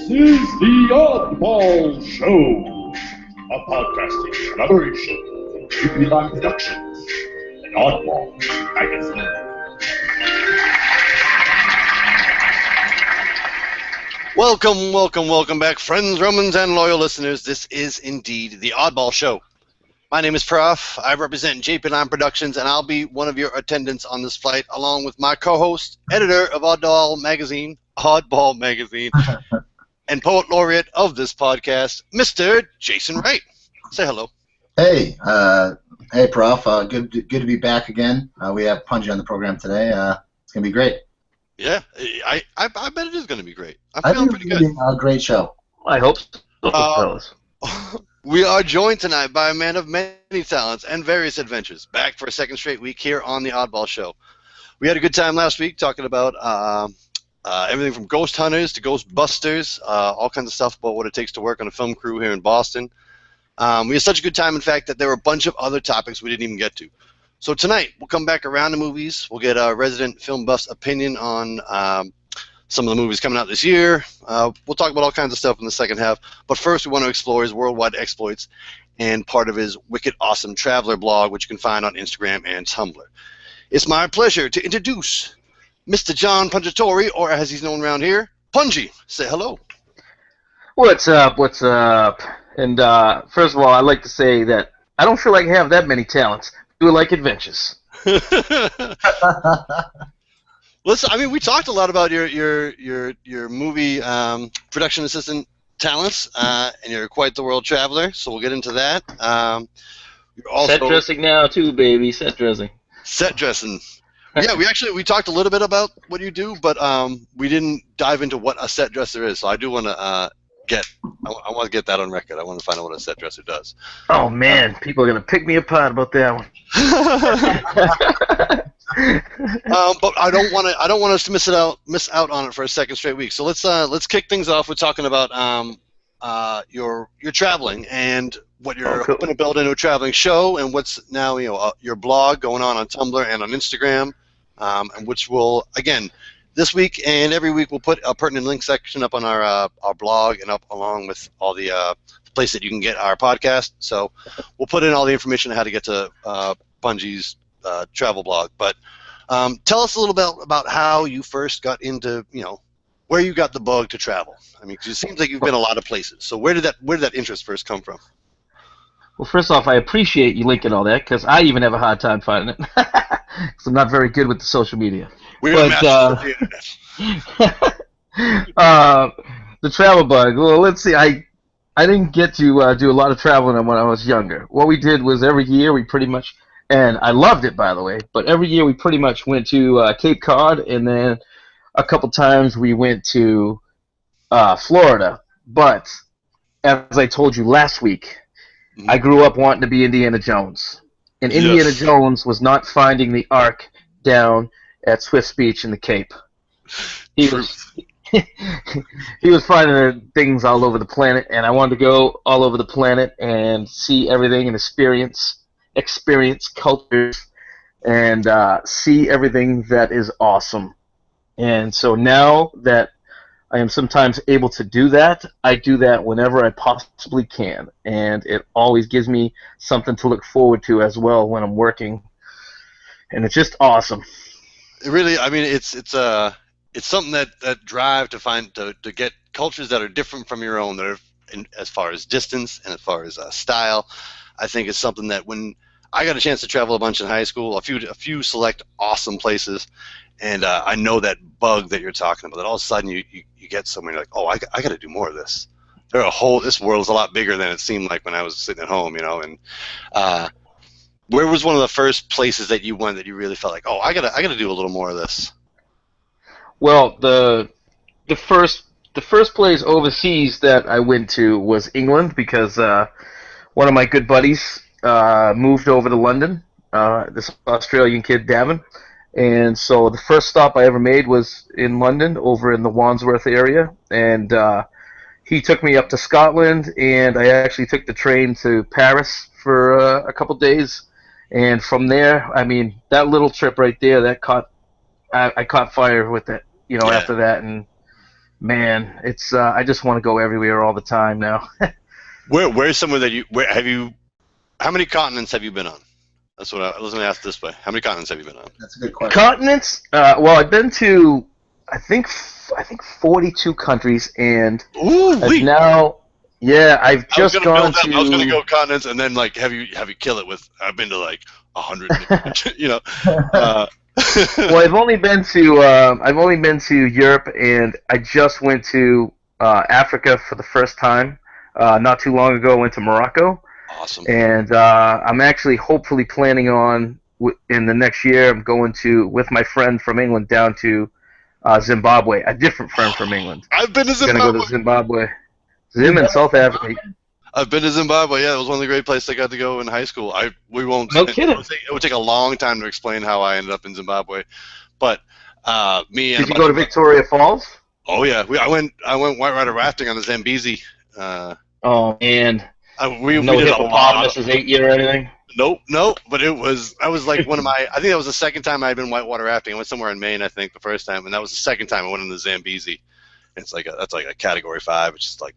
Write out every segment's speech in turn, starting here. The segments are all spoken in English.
is the Oddball Show, a podcasting collaboration from JP Productions and Oddball Magazine. Welcome back, friends, Romans, and loyal listeners. This is indeed the Oddball Show. My name is Prof. I represent JP Productions, and I'll be one of your attendants on this flight, along with my co-host, editor of Oddball Magazine, and poet laureate of this podcast, Mr. Jason Wright. Say hello. Hey, Prof. Good to be back again. We have Pungie on the program today. It's gonna be great. Yeah, I bet it is gonna be great. I'm feeling pretty good. A great show. I hope so, fellas. We are joined tonight by a man of many talents and various adventures, back for a second straight week here on the Oddball Show. We had a good time last week talking about everything from ghost hunters to ghostbusters, all kinds of stuff about what it takes to work on a film crew here in Boston. We had such a good time, in fact, that there were a bunch of other topics we didn't even get to. So tonight, we'll come back around to movies. We'll get our resident film buff's opinion on some of the movies coming out this year. We'll talk about all kinds of stuff in the second half. But first, we want to explore his worldwide exploits and part of his Wicked Awesome Traveler blog, which you can find on Instagram and Tumblr. It's my pleasure to introduce Mr. John Pungitore, or as he's known around here, Pungie. Say hello. What's up? And first of all, I'd like to say that I don't feel like I have that many talents. I do like adventures. Listen, I mean, we talked a lot about your movie production assistant talents, and you're quite the world traveler. So we'll get into that. You're also set dressing now too, baby. Set dressing. Set dressing. Yeah, we talked a little bit about what you do, but we didn't dive into what a set dresser is. So I do want to I want to get that on record. I want to find out what a set dresser does. Oh man, people are gonna pick me apart about that one. But I don't want us to miss out on it for a second straight week. So let's kick things off with talking about your traveling and what you're hoping to build into a traveling show, and what's now your blog going on Tumblr and on Instagram, and which will, again, this week and every week we'll put a pertinent link section up on our blog and up along with all the place that you can get our podcast. So we'll put in all the information on how to get to Pungie's travel blog. But tell us a little bit about how you first got into, where you got the bug to travel. I mean, 'cause it seems like you've been a lot of places. So where did that interest first come from? Well, first off, I appreciate you linking all that, because I even have a hard time finding it, because I'm not very good with the social media. We're masters of the internet. The travel bug. Well, let's see. I didn't get to do a lot of traveling when I was younger. What we did was every year we pretty much, and I loved it, by the way, but every year we pretty much went to Cape Cod, and then a couple times we went to Florida. But as I told you last week, I grew up wanting to be Indiana Jones. And Indiana Jones was not finding the Ark down at Swift's Beach in the Cape. He was finding things all over the planet, and I wanted to go all over the planet and see everything and experience cultures and see everything that is awesome. And so now that I am sometimes able to do that, I do that whenever I possibly can, and it always gives me something to look forward to as well when I'm working, and it's just awesome. It really, I mean, it's something that drive to get cultures that are different from your own, that are as far as distance and as far as style. I think it's something that when I got a chance to travel a bunch in high school, a few select awesome places, and I know that bug that you're talking about. That all of a sudden you get somewhere, and you're like, oh, I got to do more of this. This world is a lot bigger than it seemed like when I was sitting at home, And where was one of the first places that you went that you really felt like, oh, I gotta do a little more of this? Well, the first place overseas that I went to was England, because one of my good buddies moved over to London. This Australian kid, Davin. And so the first stop I ever made was in London, over in the Wandsworth area, and he took me up to Scotland, and I actually took the train to Paris for a couple days, and from there, I mean, that little trip right there, I caught fire with it, after that, and Man, it's I just want to go everywhere all the time now. Where's somewhere that how many continents have you been on? That's what I was going to ask this way. How many continents have you been on? That's a good question. Continents? Well, I've been to I think 42 countries, and Ooh, I've just gone to. I was gonna go continents, and then like have you kill it with? I've been to like 100. You know. Well, I've only been to Europe, and I just went to Africa for the first time not too long ago. I went to Morocco. Awesome. And I'm actually hopefully planning on in the next year. I'm going with my friend from England down to Zimbabwe. A different friend from England. I've been to Zimbabwe. Gonna go to Zimbabwe. Zim in South Africa. I've been to Zimbabwe. Yeah, it was one of the great places I got to go in high school. We won't. No kidding. It would take a long time to explain how I ended up in Zimbabwe, but me and. Did you go to Victoria Falls? Oh yeah, I went whitewater rafting on the Zambezi. Oh man. We no did hippopotamuses ate you or anything? Nope. But I was like one of my. I think that was the second time I had been whitewater rafting. I went somewhere in Maine, I think, the first time, and that was the second time I went in the Zambezi. It's like that's like a Category 5. It's just like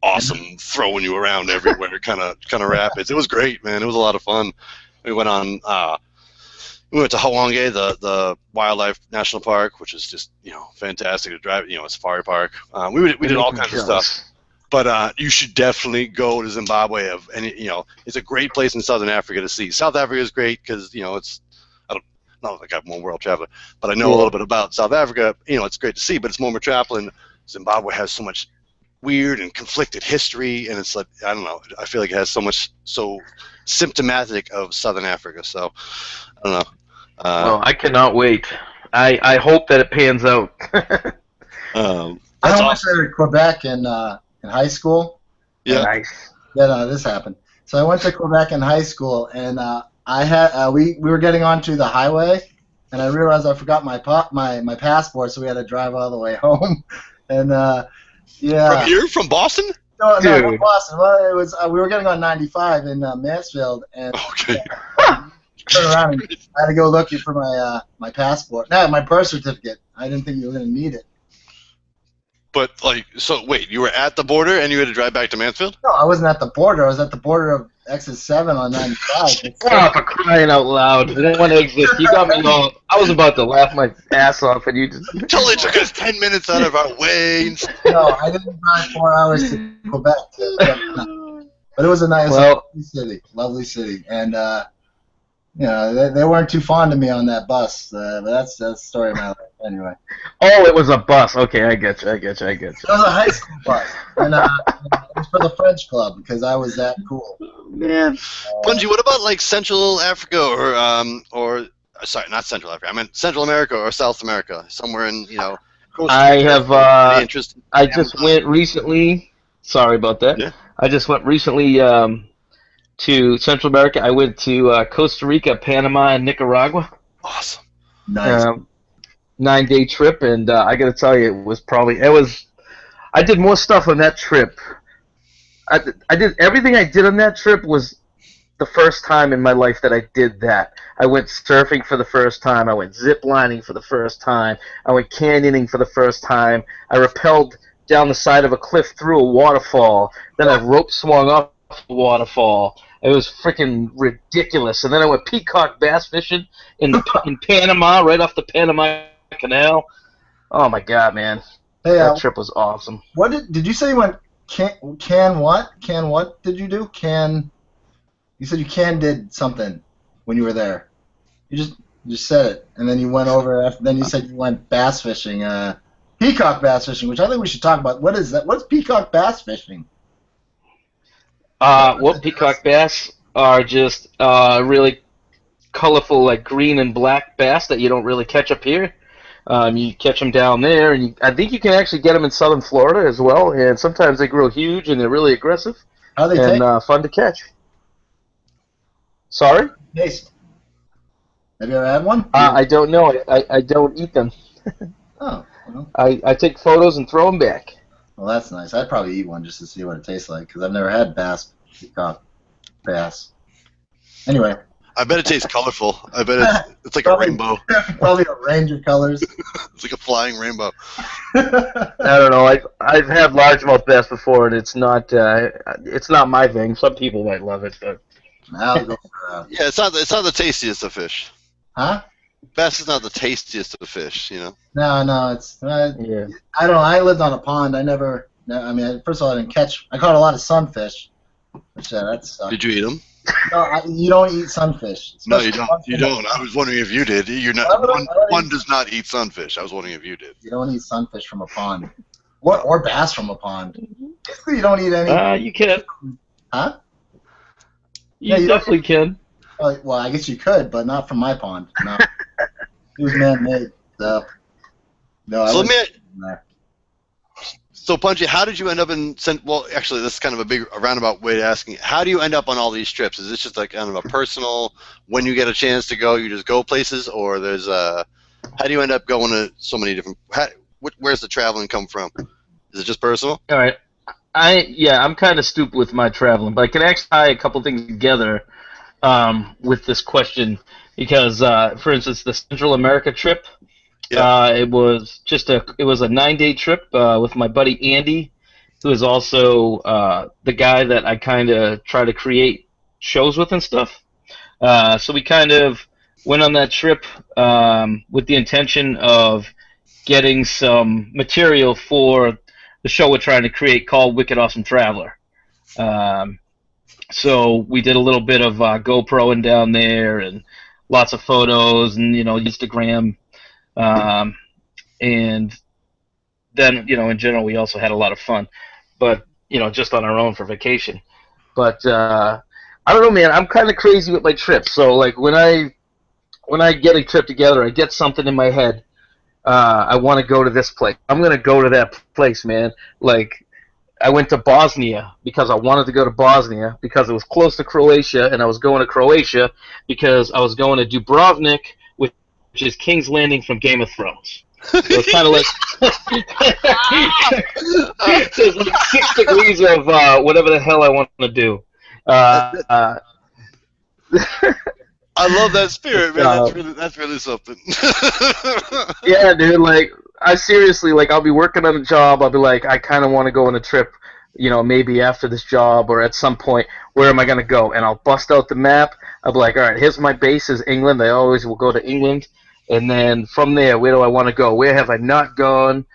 awesome, throwing you around everywhere, kind of rapids. It was great, man. It was a lot of fun. We went on. We went to Hawange, the Wildlife National Park, which is just fantastic to drive. A safari park. We did all kinds of stuff. But you should definitely go to Zimbabwe. It's a great place in Southern Africa to see. South Africa is great because it's not like I'm a world traveler, but I know a little bit about South Africa. It's great to see, but it's more metropolitan. Zimbabwe has so much weird and conflicted history, and it's like I don't know. I feel like it has so symptomatic of Southern Africa. So I don't know. Well, I cannot wait. I hope that it pans out. I went to Quebec in high school. Yeah. Nice. Then this happened. So I went to Quebec in high school, and I had we were getting onto the highway, and I realized I forgot my passport, so we had to drive all the way home. And yeah. From here, from Boston? No, from Boston. Well, it was we were getting on 95 in Mansfield, and okay. Turn around and I had to go looking for my passport. No, my birth certificate. I didn't think you were going to need it. But so wait, you were at the border and you had to drive back to Mansfield? No, I wasn't at the border. I was at the border of exit 7 on 95. Oh, for crying out loud! One exit. You got me all. I was about to laugh my ass off, and you just totally took us 10 minutes out of our way. No, I didn't drive 4 hours to Quebec. But it was a nice, lovely city, and they weren't too fond of me on that bus. But that's the story of my life, anyway. Oh, it was a bus. Okay, I get you. It was a high school bus, and it was for the French club because I was that cool. Man, Pungie, what about like Central Africa or sorry, not Central Africa. I meant Central America or South America, somewhere in I have. I just went recently. Sorry about that. Yeah. I just went recently to Central America. I went to Costa Rica, Panama, and Nicaragua. Awesome. Nice. 9-day trip, and I got to tell you, I did more stuff on that trip. I did everything I did on that trip was the first time in my life that I did that. I went surfing for the first time. I went zip lining for the first time. I went canyoning for the first time. I rappelled down the side of a cliff through a waterfall. Then I rope swung off the waterfall. It was freaking ridiculous. And then I went peacock bass fishing in Panama, right off the Panama Canal. Oh my God, man! That trip was awesome. What did you say? You went can what? Can what did you do? You said you did something when you were there. You just said it, and then you went over. Then you said you went bass fishing, peacock bass fishing, which I think we should talk about. What is that? What's peacock bass fishing? Peacock bass are just really colorful, like green and black bass that you don't really catch up here. You catch them down there, and I think you can actually get them in southern Florida as well. And sometimes they grow huge and they're really aggressive. How they taste? Fun to catch. Sorry? Taste. Have you ever had one? I don't know. I don't eat them. Oh. Well. I take photos and throw them back. Well, that's nice. I'd probably eat one just to see what it tastes like because I've never had peacock bass. Anyway. I bet it tastes colorful. I bet it's like a rainbow. Probably a range of colors. It's like a flying rainbow. I don't know. I've had largemouth bass before, and it's not my thing. Some people might love it, but I'll go for Yeah, it's not the tastiest of fish. Huh? Bass is not the tastiest of fish, you know. No, it's yeah. I don't know. I lived on a pond. I never. I mean, first of all, I didn't catch. I caught a lot of sunfish, which that sucked. Did you eat them? No, you don't eat sunfish. No, you don't. You don't. I was wondering if you did. You're not. One does not eat sunfish. I was wondering if you did. You don't eat sunfish from a pond, or bass from a pond. Basically, you don't eat any. You can. Huh? You definitely can. Well, I guess you could, but not from my pond. No, it was man-made. So, no, So So, Pungie, how did you end up in? Well, actually, this is kind of a roundabout way of asking. How do you end up on all these trips? Is this just like kind of a personal? When you get a chance to go, you just go places, or there's a? How do you end up going to so many different? Where's the traveling come from? Is it just personal? All right. I'm kind of stupid with my traveling, but I can actually tie a couple things together with this question because, for instance, the Central America trip. Yeah. It was a 9-day trip with my buddy Andy, who is also the guy that I kind of try to create shows with and stuff. So we kind of went on that trip with the intention of getting some material for the show we're trying to create called Wicked Awesome Traveler. So we did a little bit of GoProing down there and lots of photos and Instagram. And then, in general, we also had a lot of fun, but, just on our own for vacation. But, I don't know, man, I'm kind of crazy with my trips. So, like, when I get a trip together, I get something in my head. I want to go to this place. I'm going to go to that place, man. Like, I went to Bosnia because I wanted to go to Bosnia because it was close to Croatia, and I was going to Croatia because I was going to Dubrovnik, which is King's Landing from Game of Thrones. So it's kind of like there's like 6 degrees of whatever the hell I want to do. I love that spirit, man. That's really something. Yeah, dude. Like, I seriously, like, I'll be working on a job. I'll be like, I kind of want to go on a trip, maybe after this job or at some point. Where am I going to go? And I'll bust out the map. I'll be like, all right, here's my base is England. I always will go to England. And then from there, where do I want to go? Where have I not gone?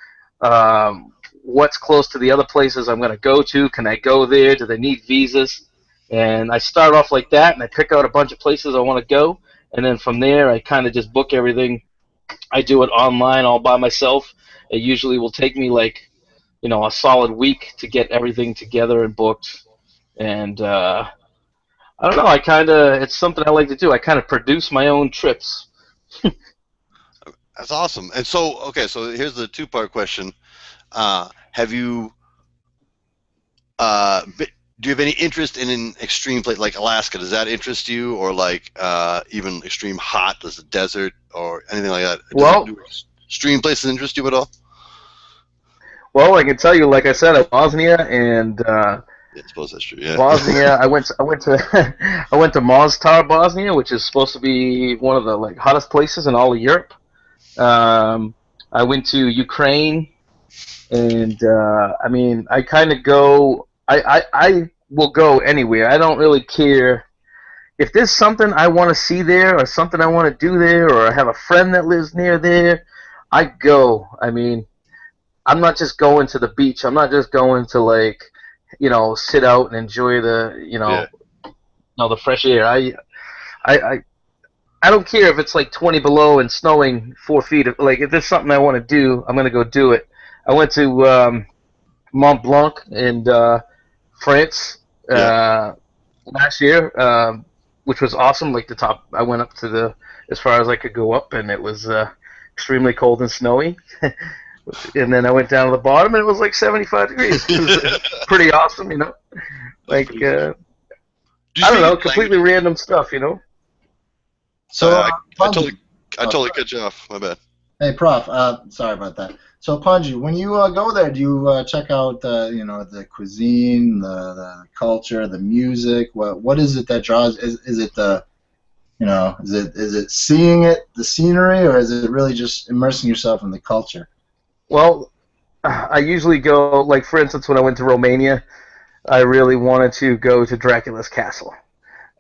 What's close to the other places I'm going to go to? Can I go there? Do they need visas? And I start off like that, and I pick out a bunch of places I want to go. And then from there, I kind of just book everything. I do it online all by myself. It usually will take me like, a solid week to get everything together and booked. And I don't know. It's something I like to do. I kind of produce my own trips. That's awesome. And so, okay, so here's the 2-part question. Have you, do you have any interest in an extreme place like Alaska? Does that interest you, or like even extreme hot, does the desert or anything like that? Do extreme places interest you at all? Well, I can tell you, like I said, Bosnia and I suppose that's true. Yeah. Bosnia. I went to Mostar, Bosnia, which is supposed to be one of the like hottest places in all of Europe. I went to Ukraine, and I mean, I kind of go. I will go anywhere. I don't really care if there's something I want to see there, or something I want to do there, or I have a friend that lives near there. I go. I mean, I'm not just going to the beach. I'm not just going to like, sit out and enjoy the, the fresh air. I don't care if it's like 20 below and snowing 4 feet. Like, if there's something I want to do, I'm gonna go do it. I went to Mont Blanc in France last year, which was awesome. Like the top, I went up to as far as I could go up, and it was extremely cold and snowy. And then I went down to the bottom, and it was like 75 degrees. It was pretty awesome, Like, I don't know, completely random stuff, So I totally cut you off. My bad. Hey, Prof. Sorry about that. So, Pungie, when you go there, do you check out the cuisine, the culture, the music? What is it that draws? Is it the You know, is it seeing it, the scenery, or is it really just immersing yourself in the culture? Well, I usually go, like for instance, when I went to Romania, I really wanted to go to Dracula's castle.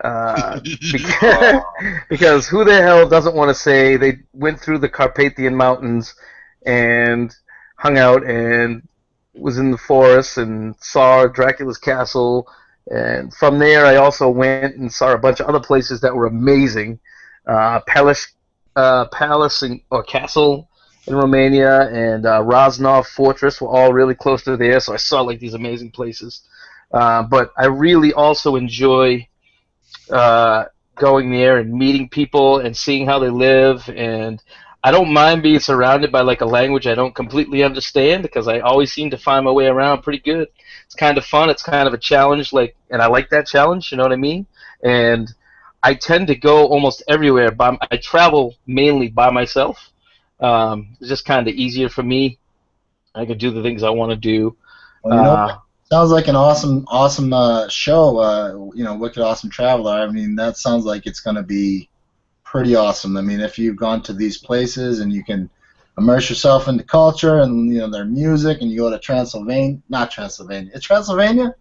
Because, Oh. because who the hell doesn't want to say they went through the Carpathian Mountains and hung out and was in the forest and saw Dracula's castle. And from there, I also went and saw a bunch of other places that were amazing. Palace or castle in Romania and Rosnov Fortress were all really close to there, so I saw like these amazing places. But I really also enjoy uh, going there and meeting people and seeing how they live. And I don't mind being surrounded by like a language I don't completely understand because I always seem to find my way around pretty good. It's kind of fun. It's kind of a challenge, like, and I like that challenge. You know what I mean? And I tend to go almost everywhere. I travel mainly by myself. It's just kind of easier for me. I can do the things I want to do. Well, you know Uh, what? Sounds like an awesome show. You know, Wicked Awesome Traveler. I mean, that sounds like it's going to be pretty awesome. I mean, if you've gone to these places and you can immerse yourself in the culture and you know their music, and you go to Transylvania, not Transylvania, it's Transylvania.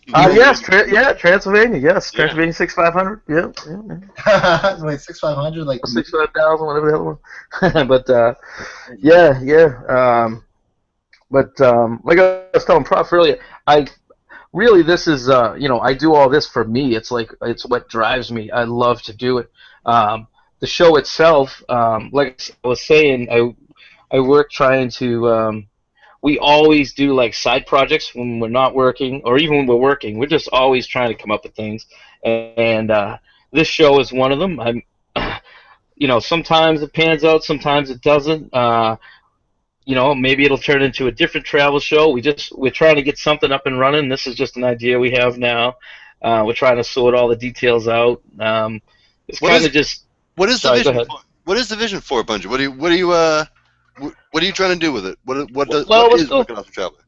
yes, Transylvania, yes, Yeah. Transylvania 6500, yeah. Wait, 6,500, like 65,000, whatever the hell it was. But yeah, yeah. Like I was telling Prof earlier, I really this is I do all this for me. It's like it's what drives me. I love to do it. The show itself, like I was saying, I work trying to. We always do like side projects when we're not working, or even when we're working. We're just always trying to come up with things, and this show is one of them. Sometimes it pans out, sometimes it doesn't. Maybe it'll turn into a different travel show. We're trying to get something up and running. This is just an idea we have now. We're trying to sort all the details out. It's What kind is of just. what is the Sorry, go vision ahead. for? What is the vision for Pungie? What are you trying to do with it? Well, What we're is still. Wicked Awesome Traveler?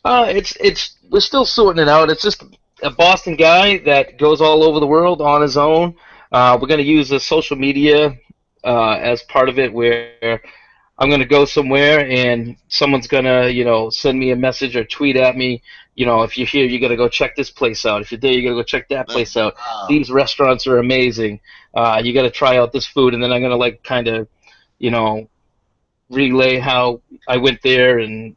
It's we're still sorting it out. It's just a Boston guy that goes all over the world on his own. We're going to use the social media as part of it, where I'm going to go somewhere and someone's going to, send me a message or tweet at me. If you're here, you got to go check this place out. If you're there, you got to go check that place out. wow. These restaurants are amazing. You got to try out this food, and then I'm going to like kind of, you know, relay how I went there, and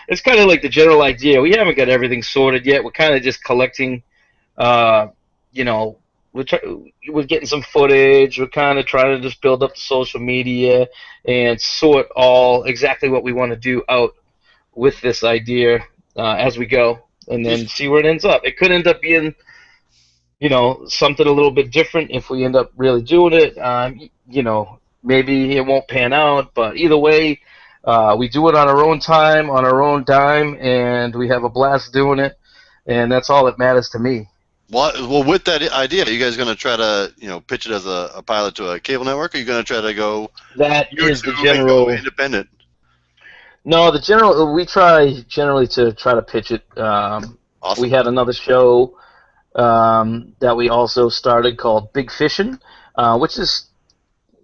it's kind of like the general idea. We haven't got everything sorted yet. We're kind of just collecting. Uh, you know, we're getting some footage. We're kind of trying to just build up the social media and sort all exactly what we want to do out with this idea as we go, and then see where it ends up. It could end up being, something a little bit different if we end up really doing it. Maybe it won't pan out, but either way, we do it on our own time, on our own dime, and we have a blast doing it, and that's all that matters to me. Well, with that idea, are you guys going to try to, pitch it as a pilot to a cable network, or are you going to try to go That is the YouTube and go general. independent? No, the general. We try generally to try to pitch it. Awesome. We had another show that we also started called Big Fishin', which is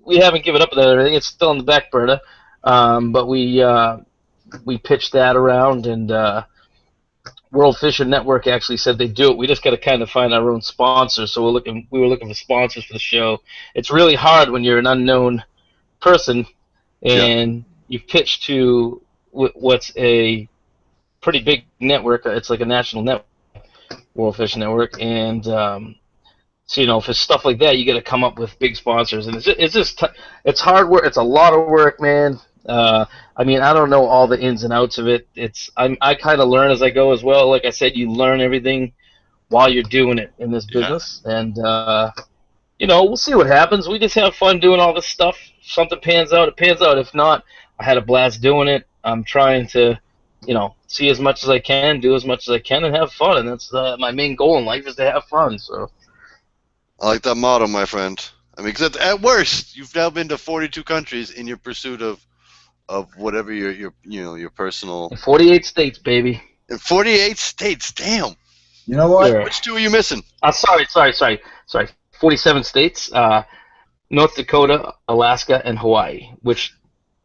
we haven't given up on everything. It's still on the back burner, but we pitched that around, and World Fishing Network actually said they do it. We just got to kind of find our own sponsors. So we were looking for sponsors for the show. It's really hard when you're an unknown person and you pitch to what's a pretty big network. It's like a national network, World Fishing Network, and so for stuff like that, you got to come up with big sponsors, and it's hard work. It's a lot of work, man. I don't know all the ins and outs of it. I kind of learn as I go as well. Like I said, you learn everything while you're doing it in this business, and we'll see what happens. We just have fun doing all this stuff. If something pans out, it pans out. If not, I had a blast doing it. I'm trying to, see as much as I can, do as much as I can, and have fun. And that's my main goal in life is to have fun. So. I like that motto, my friend. I mean, because at worst, you've now been to 42 countries in your pursuit of whatever your personal. In 48 states, baby. In 48 states, damn. You know what? Sure. Which two are you missing? Sorry. 47 states, North Dakota, Alaska, and Hawaii, which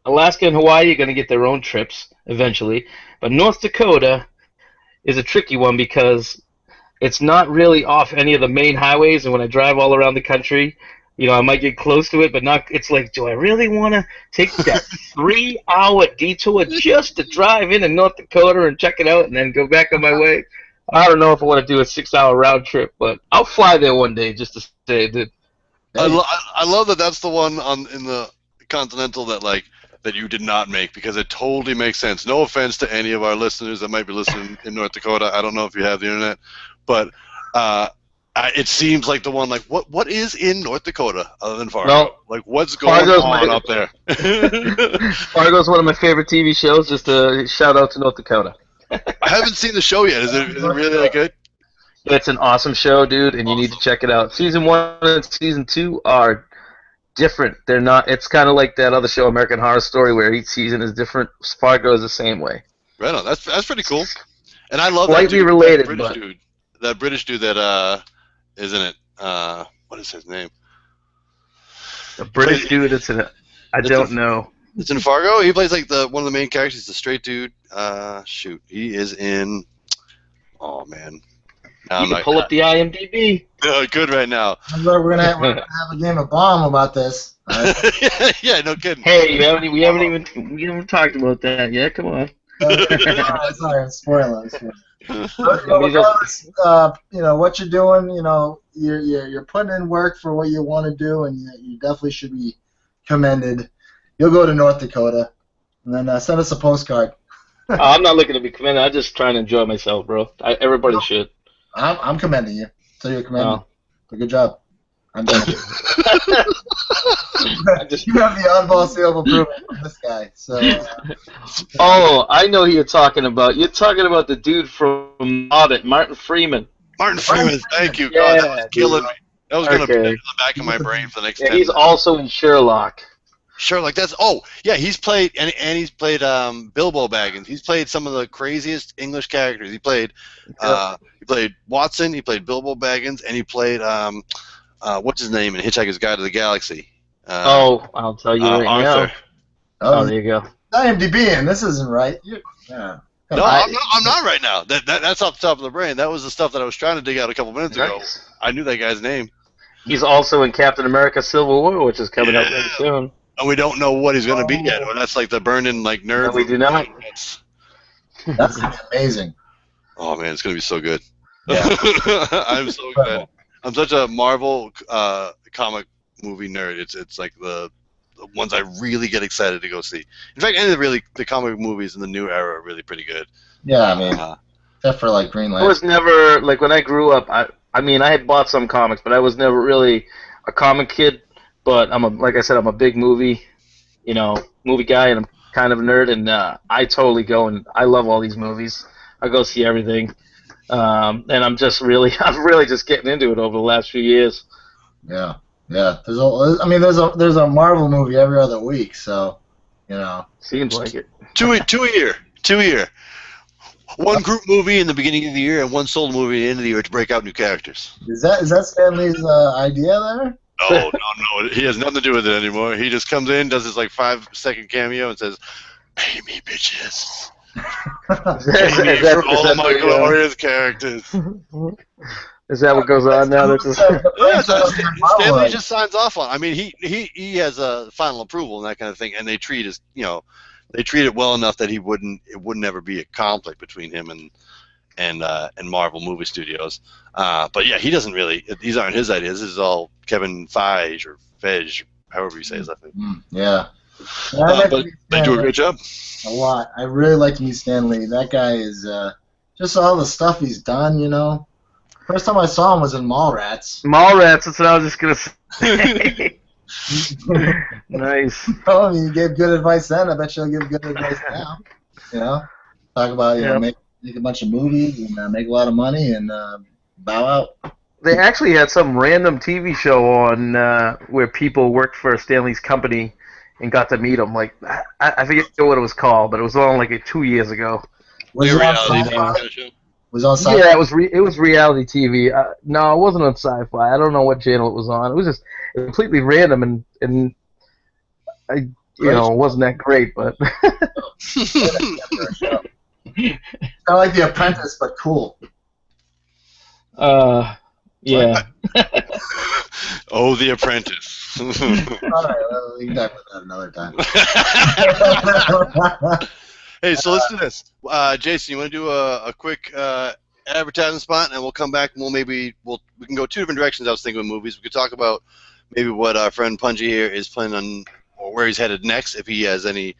Alaska and Hawaii are going to get their own trips eventually. But North Dakota is a tricky one because it's not really off any of the main highways, and when I drive all around the country, I might get close to it, but not. It's like, do I really want to take that 3-hour detour just to drive into North Dakota and check it out and then go back on my way? I don't know if I want to do a 6-hour round trip, but I'll fly there one day just to say I did. I love that that's the one in the Continental that you did not make, because it totally makes sense. No offense to any of our listeners that might be listening in North Dakota. I don't know if you have the internet, but it seems like the one, what is in North Dakota other than Fargo? Well, what's going on up there? Fargo's one of my favorite TV shows. Just a shout out to North Dakota. I haven't seen the show yet. Is it really that good? It's an awesome show, dude, and you need to check it out. Season 1 and Season 2 are different. They're not. It's kind of like that other show, American Horror Story, where each season is different. Fargo is the same way. Right on. That's pretty cool. And I love slightly related, that British dude. That British dude that isn't it? What is his name? The British dude. I don't know. It's in Fargo. He plays one of the main characters. He's the straight dude. He is in. Oh man. You can pull up the IMDb. Good right now. We're gonna have a game of bomb about this. Yeah, no kidding. Hey, we haven't even talked about that yet. Come on. Sorry, I'm spoiling. Regardless, what you're doing, you're putting in work for what you want to do, and you definitely should be commended. You'll go to North Dakota, and then send us a postcard. I'm not looking to be commended. I'm just trying to enjoy myself, bro. Everybody should. I'm commending you. So you're commending. Good job. I'm done. You have the oddball seal of approval from this guy. So. Oh, I know who you're talking about. You're talking about the dude from Hobbit, Martin Freeman. Martin Freeman, thank you. Yeah, God, that was killing me. That was going to be in the back of my brain for the next 10 he's minutes. also in Sherlock. Sherlock, he's played, and he's played Bilbo Baggins. He's played some of the craziest English characters. He played Watson, he played Bilbo Baggins, and he played what's his name in Hitchhiker's Guide to the Galaxy. I'll tell you right Arthur. now. Oh, there you go. IMDb, and this isn't right. Yeah. No, I'm not right now. That's off the top of the brain. That was the stuff that I was trying to dig out a couple minutes ago. I knew that guy's name. He's also in Captain America: Civil War, which is coming out very soon. And we don't know what he's going to be yet. Well, that's like the burning nerd. No, we do not. That's amazing. Oh man, it's going to be so good. Yeah. I'm so excited. I'm such a Marvel comic movie nerd. It's like the ones I really get excited to go see. In fact, any of the comic movies in the new era are really pretty good. Yeah, I mean, except for Green Lantern. I was never when I grew up. I had bought some comics, but I was never really a comic kid. But like I said, I'm a big movie guy, and I'm kind of a nerd, and I totally go, and I love all these movies. I go see everything, and I'm really just getting into it over the last few years. Yeah. There's a Marvel movie every other week, so Seems like it. Two a year. One group movie in the beginning of the year, and one solo movie at the end of the year to break out new characters. Is that Stan Lee's idea there? No. He has nothing to do with it anymore. He just comes in, does his 5-second cameo, and says, "Pay me, bitches." Pay me for all of my glorious characters. Is that what goes on now? Stan Lee just signs off on. I mean, he has a final approval and that kind of thing, and they treat it well enough that it wouldn't ever be a conflict between him and Marvel movie studios. But yeah, he doesn't really. These aren't his ideas. This is all Kevin Feige or Feige, however you say his last name. Yeah. But they do a great job. A lot. I really like to meet Stan Lee. That guy is just all the stuff he's done. First time I saw him was in Mallrats. Mallrats. That's what I was just gonna say. Nice. You gave good advice then. I bet you'll give good advice now. Talk about make a bunch of movies and make a lot of money and bow out. They actually had some random TV show on where people worked for Stanley's company and got to meet him. I forget what it was called, but it was on 2 years ago. Was it on reality Sci-Fi? kind of show. Was it on Sci-Fi? Yeah, it was reality TV. No, it wasn't on Sci-Fi. I don't know what channel it was on. It was just completely random, and I it wasn't that great, but Kind of like The Apprentice, but cool. yeah. Oh, The Apprentice. All right, well, we can talk about that another time. Hey, so let's do this. Jason, you want to do a quick advertising spot, and we'll come back and we can go two different directions. I was thinking with movies. We could talk about maybe what our friend Pungie here is planning on, or where he's headed next, if he has any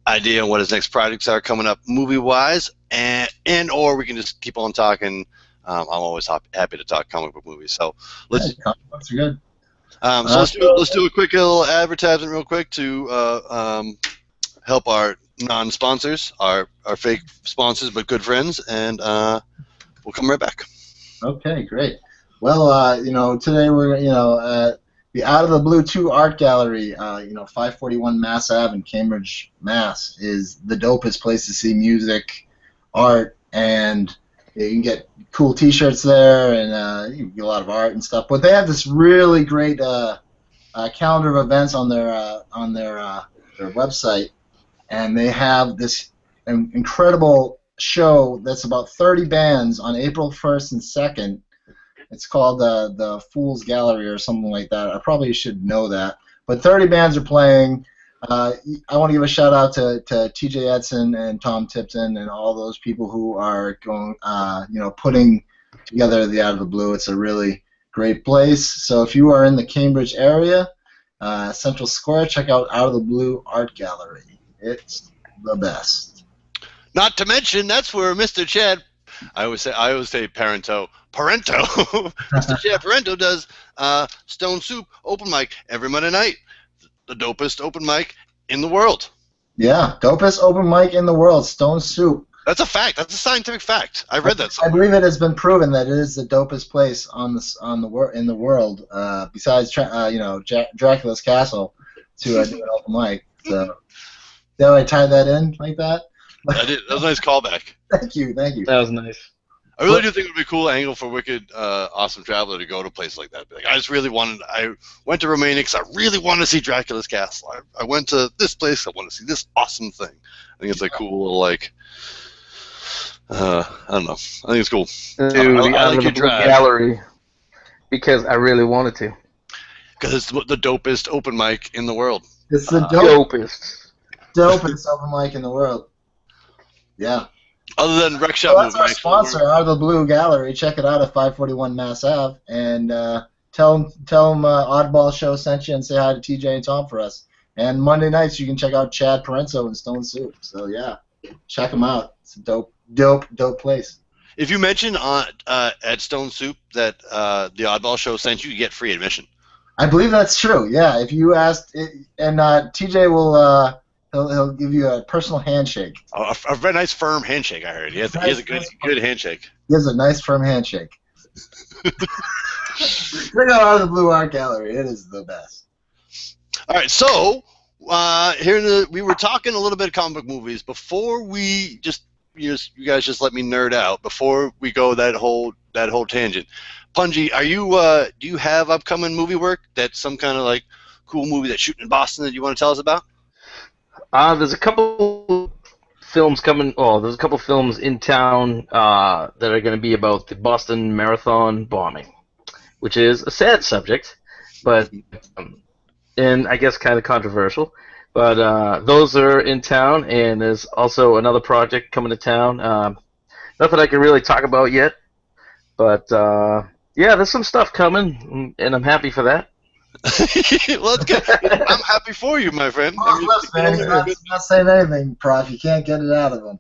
idea on what his next projects are coming up movie-wise, and or we can just keep on talking. I'm always happy to talk comic book movies. So let's. Comic books are good. So let's do a quick little advertisement real quick to help our non-sponsors, our fake sponsors, but good friends, and we'll come right back. Okay, great. Well, today we're at the Out of the Blue 2 Art Gallery. 541 Mass Ave in Cambridge, Mass. is the dopest place to see music, art, and you can get cool T-shirts there, and you can get a lot of art and stuff. But they have this really great calendar of events on their website, and they have this incredible show that's about 30 bands on April 1st and 2nd. It's called the Fool's Gallery or something like that. I probably should know that. But 30 bands are playing. I want to give a shout out to TJ Edson and Tom Tipton and all those people who are going, putting together the Out of the Blue. It's a really great place. So if you are in the Cambridge area, Central Square, check out Out of the Blue Art Gallery. It's the best. Not to mention, that's where Mr. Chad, I always say Parento. Mr. Chad Parento does Stone Soup open mic every Monday night. The dopest open mic in the world. Yeah, dopest open mic in the world, Stone Soup. That's a fact. That's a scientific fact. I read that somewhere. I believe it has been proven that it is the dopest place in the world, besides Dracula's Castle, to do an open mic. So, did I tie that in like that? I did. That was a nice callback. Thank you. That was nice. I really do think it would be a cool angle for Wicked Awesome Traveler to go to a place like that. Like, I went to Romania because I really wanted to see Dracula's Castle. I went to this place. I want to see this awesome thing. I think it's a cool little, like, I don't know. I think it's cool. I like your drive. Gallery because I really wanted to. Because it's the dopest open mic in the world. It's the dopest open mic in the world. Yeah. Other than Rec Shop That's our sponsor, Out of the Blue Gallery. Check it out at 541 Mass Ave, and tell them Oddball Show sent you, and say hi to TJ and Tom for us. And Monday nights you can check out Chad Parenzo and Stone Soup. So yeah, check them out. It's a dope place. If you mention at Stone Soup that the Oddball Show sent you, you get free admission. I believe that's true. Yeah, if you asked, and TJ will. He'll give you a personal handshake. A very nice, firm handshake, I heard. He has a good handshake. He has a nice, firm handshake. Check out of the Blue Art Gallery. It is the best. All right, so we were talking a little bit of comic book movies. Before we you guys just let me nerd out. Before we go that whole tangent, Pungie, do you have upcoming movie work that's some kind of like cool movie that's shooting in Boston that you want to tell us about? There's a couple films coming. Oh, there's a couple films in town that are going to be about the Boston Marathon bombing, which is a sad subject, but and I guess kind of controversial. But those are in town, and there's also another project coming to town. Nothing I can really talk about yet, but yeah, there's some stuff coming, and I'm happy for that. Well, that's good. I'm happy for you, my friend. He's not saying anything, Prof. You can't get it out of him.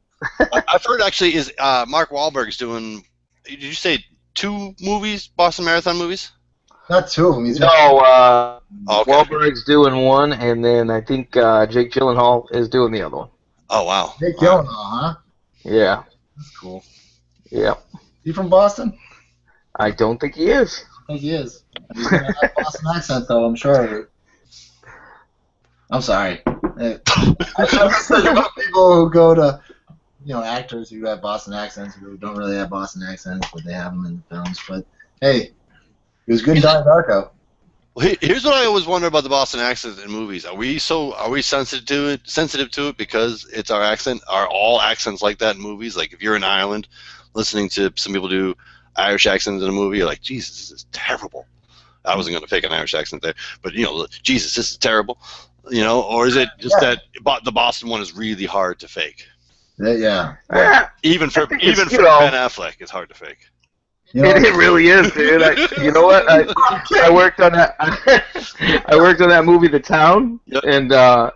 I've heard actually is Mark Wahlberg's doing. Did you say 2 movies, Boston Marathon movies? Not 2 of them. Okay. Wahlberg's doing one, and then I think Jake Gyllenhaal is doing the other one. Oh wow. Jake Gyllenhaal, huh? Yeah. That's cool. Yeah. He from Boston? I don't think he is. I think he is. He's got a Boston accent, though, I'm sure of it. I'm sorry. I'm about people who go to actors who have Boston accents who don't really have Boston accents, but they have them in the films. But hey, it was good in Donnie Darko. Well, here's what I always wonder about the Boston accent in movies. Are we sensitive to it? Sensitive to it because it's our accent? Are all accents like that in movies? Like if you're in Ireland, listening to some people do Irish accents in a movie, you're like, Jesus, this is terrible. I wasn't going to fake an Irish accent there, but Jesus, this is terrible. Or is it just that the Boston one is really hard to fake? Yeah. Even for Ben Affleck, it's hard to fake. It really is, dude. You know what? I worked on that. I worked on that movie, The Town, and I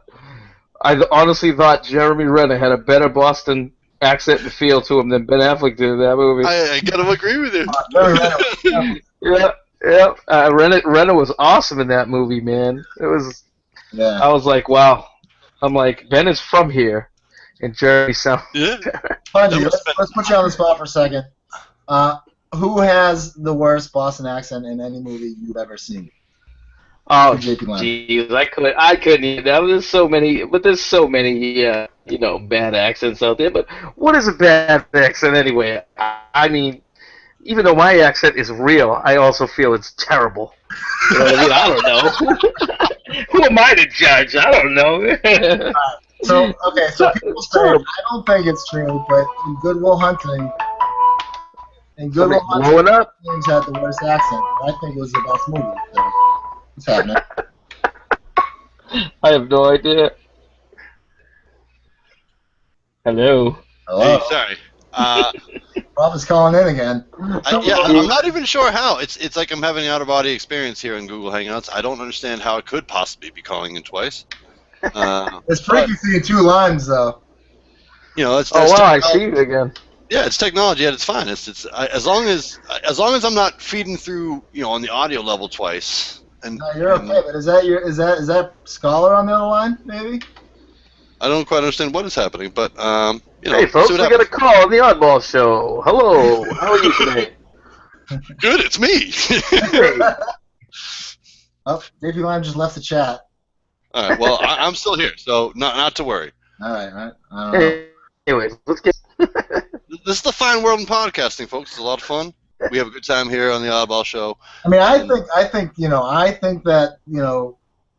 honestly thought Jeremy Renner had a better Boston accent and feel to him than Ben Affleck did in that movie. I gotta agree with you. Yeah. Renner was awesome in that movie, man. It was. Yeah. I was like, wow. I'm like, Ben is from here, and Jeremy sounds. Yeah. Pungie, let's put you on the spot for a second. Who has the worst Boston accent in any movie you've ever seen? Oh, jeez, I couldn't even. There's so many bad accents out there. But what is a bad accent anyway? I mean, even though my accent is real, I also feel it's terrible. You know what I mean? I don't know. Who am I to judge? I don't know. So people say, I don't think it's true, but in Good Will Hunting, blowing up, James had the worst accent. I think it was the best movie. So what's happening? I have no idea. Hello. Hey, sorry. Rob is calling in again. I'm not even sure how. It's like I'm having an out-of-body experience here in Google Hangouts. I don't understand how it could possibly be calling in twice. It's freaky seeing two lines, though. That's I see you again. Yeah, it's technology at its finest. It's as long as I'm not feeding through, on the audio level twice. No, you're okay. But is that Scholar on the other line? Maybe. I don't quite understand what is happening, but Hey, folks, we got a call on the Oddball Show. Hello, how are you today? Good, it's me. Oh, JP Lime just left the chat. All right, well, I'm still here, so not to worry. All right. Anyways, let's get. This is the fine world in podcasting, folks. It's a lot of fun. We have a good time here on the Oddball Show. I mean, I think that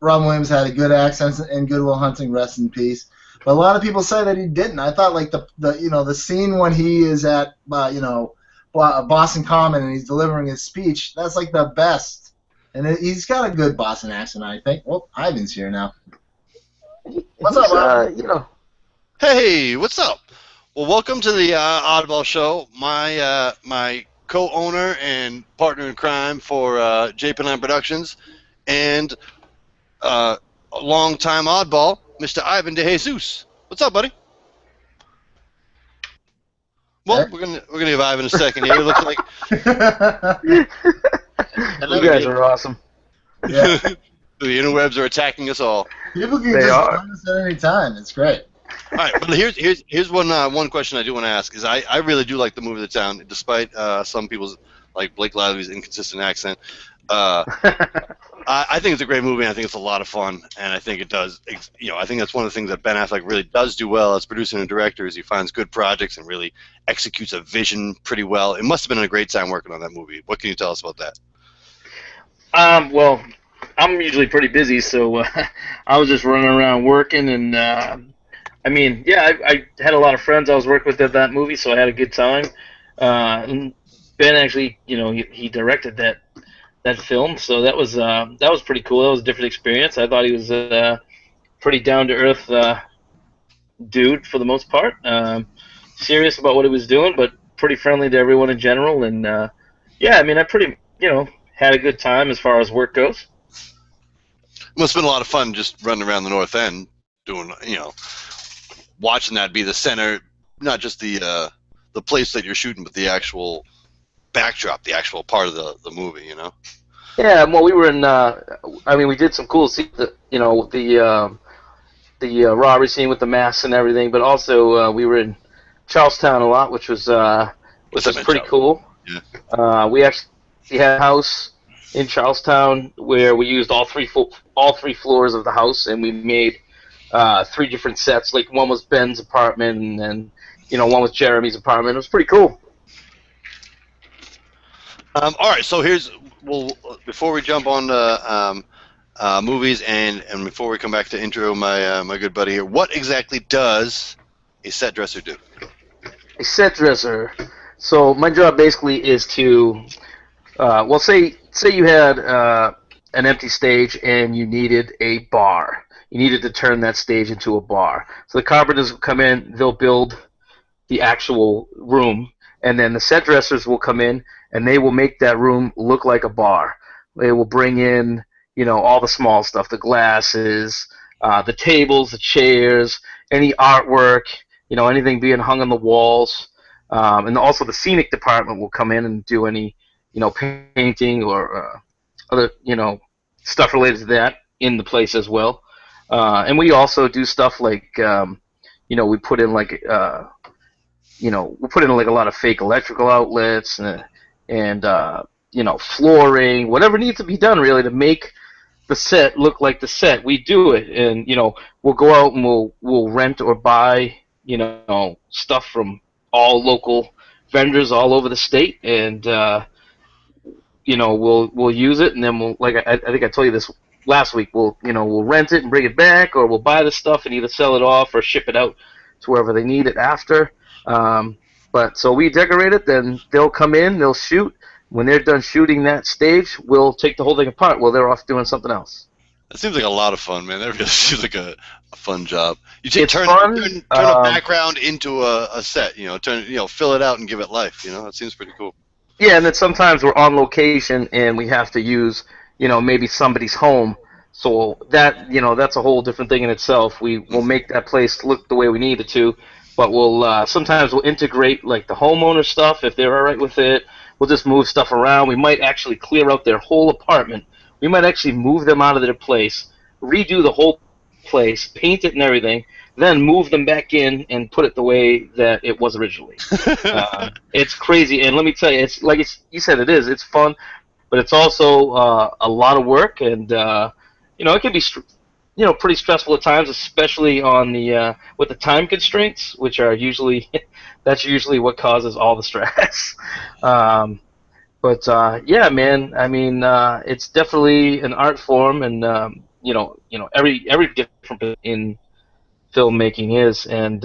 Robin Williams had a good accent in Good Will Hunting, rest in peace. But a lot of people say that he didn't. I thought like the scene when he is at Boston Common and he's delivering his speech, that's like the best. And he's got a good Boston accent, I think. Well, Ivan's here now. What's up, Robin? Hey, what's up? Well, welcome to the Oddball Show. My co-owner and partner in crime for JP9 Productions, and a long-time oddball, Mr. Ivan DeJesus. What's up, buddy? Well, we're gonna give Ivan a second here. It looks like you guys are awesome. Yeah. The interwebs are attacking us all. People can just join us at any time. It's great. All right, but here's one question I do want to ask is I really do like the movie The Town, despite some people's like Blake Lively's inconsistent accent. I think it's a great movie. And I think it's a lot of fun, and I think it does. I think that's one of the things that Ben Affleck really does do well as producer and director is he finds good projects and really executes a vision pretty well. It must have been a great time working on that movie. What can you tell us about that? Well, I'm usually pretty busy, so I was just running around working, and I had a lot of friends I was working with at that movie, so I had a good time. And Ben actually, he directed that film, so that was pretty cool. That was a different experience. I thought he was a pretty down to earth dude for the most part. Serious about what he was doing, but pretty friendly to everyone in general. And I pretty had a good time as far as work goes. It must have been a lot of fun just running around the North End, doing watching that be the center, not just the place that you're shooting, but the actual backdrop, the actual part of the movie, Yeah, well, we were in. We did some cool scenes, the robbery scene with the masks and everything, but also we were in Charlestown a lot, which was pretty cool. Yeah. We actually had a house in Charlestown where we used all three floors of the house, and we made 3 different sets. Like one was Ben's apartment, and then one with Jeremy's apartment. It was pretty cool. All right, so before we jump on to movies and before we come back to intro my good buddy here, what exactly does a set dresser do? A set dresser. So my job basically is to, say you had an empty stage and you needed a bar. You needed to turn that stage into a bar. So the carpenters will come in, they'll build the actual room, and then the set dressers will come in and they will make that room look like a bar. They will bring in, all the small stuff, the glasses, the tables, the chairs, any artwork, anything being hung on the walls. And also the scenic department will come in and do any, painting or other, stuff related to that in the place as well. And we also do stuff like, we put in like, we'll put in like a lot of fake electrical outlets and flooring, whatever needs to be done really to make the set look like the set. We do it, and we'll go out and we'll rent or buy stuff from all local vendors all over the state, and we'll use it, and then we'll, like I think I told you this last week, we'll rent it and bring it back, or we'll buy the stuff and either sell it off or ship it out to wherever they need it after. But so we decorate it, then they'll come in, they'll shoot. When they're done shooting that stage, we'll take the whole thing apart while they're off doing something else. That seems like a lot of fun, man. That really seems like a fun job. You turn a background into a set, fill it out and give it life. That seems pretty cool. Yeah, and then sometimes we're on location and we have to use, maybe somebody's home. So that, that's a whole different thing in itself. We'll make that place look the way we need it to, but sometimes we'll integrate like the homeowner stuff if they're all right with it. We'll just move stuff around. We might actually clear out their whole apartment. We might actually move them out of their place, redo the whole place, paint it and everything, then move them back in and put it the way that it was originally. It's crazy, and let me tell you, it's like you said, it's fun, but it's also a lot of work, and it can be pretty stressful at times, especially on the with the time constraints, which are usually that's usually what causes all the stress. But yeah, man, I mean, it's definitely an art form, and every different in filmmaking is, and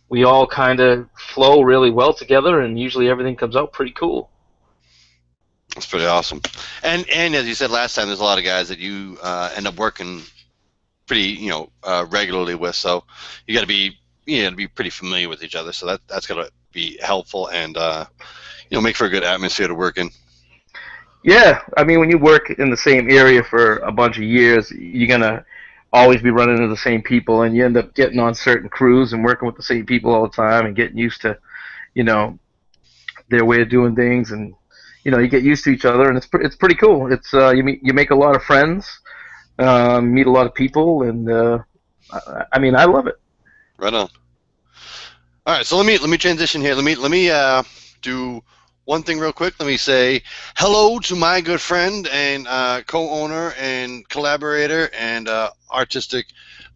we all kind of flow really well together, and usually everything comes out pretty cool. That's pretty awesome. And as you said last time, there's a lot of guys that you end up working pretty regularly with, so you got to be pretty familiar with each other. So that's got to be helpful and make for a good atmosphere to work in. Yeah, I mean, when you work in the same area for a bunch of years, you're gonna always be running into the same people, and you end up getting on certain crews and working with the same people all the time and getting used to their way of doing things, and you get used to each other, and it's pretty cool. It's you make a lot of friends, meet a lot of people, and I mean, I love it. Right on. All right, so let me transition here. Let me do one thing real quick. Let me say hello to my good friend and co-owner and collaborator and artistic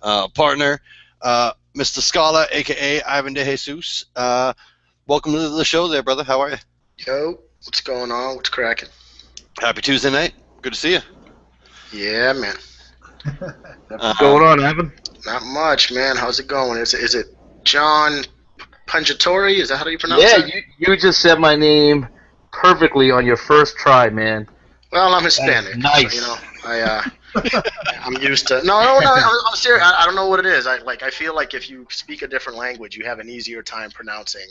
partner, Mr. Scala, a.k.a. Ivan De Jesus. Welcome to the show there, brother. How are you? Yo, what's going on? What's cracking? Happy Tuesday night. Good to see you. Yeah, man. What's going on, Ivan? Not much, man. How's it going? Is it John Pungitore? Is that how you pronounce it? Yeah, you just said my name perfectly on your first try, man. Well, I'm Hispanic. Nice. So, I'm used to. No. I'm serious. I don't know what it is. I feel like if you speak a different language, you have an easier time pronouncing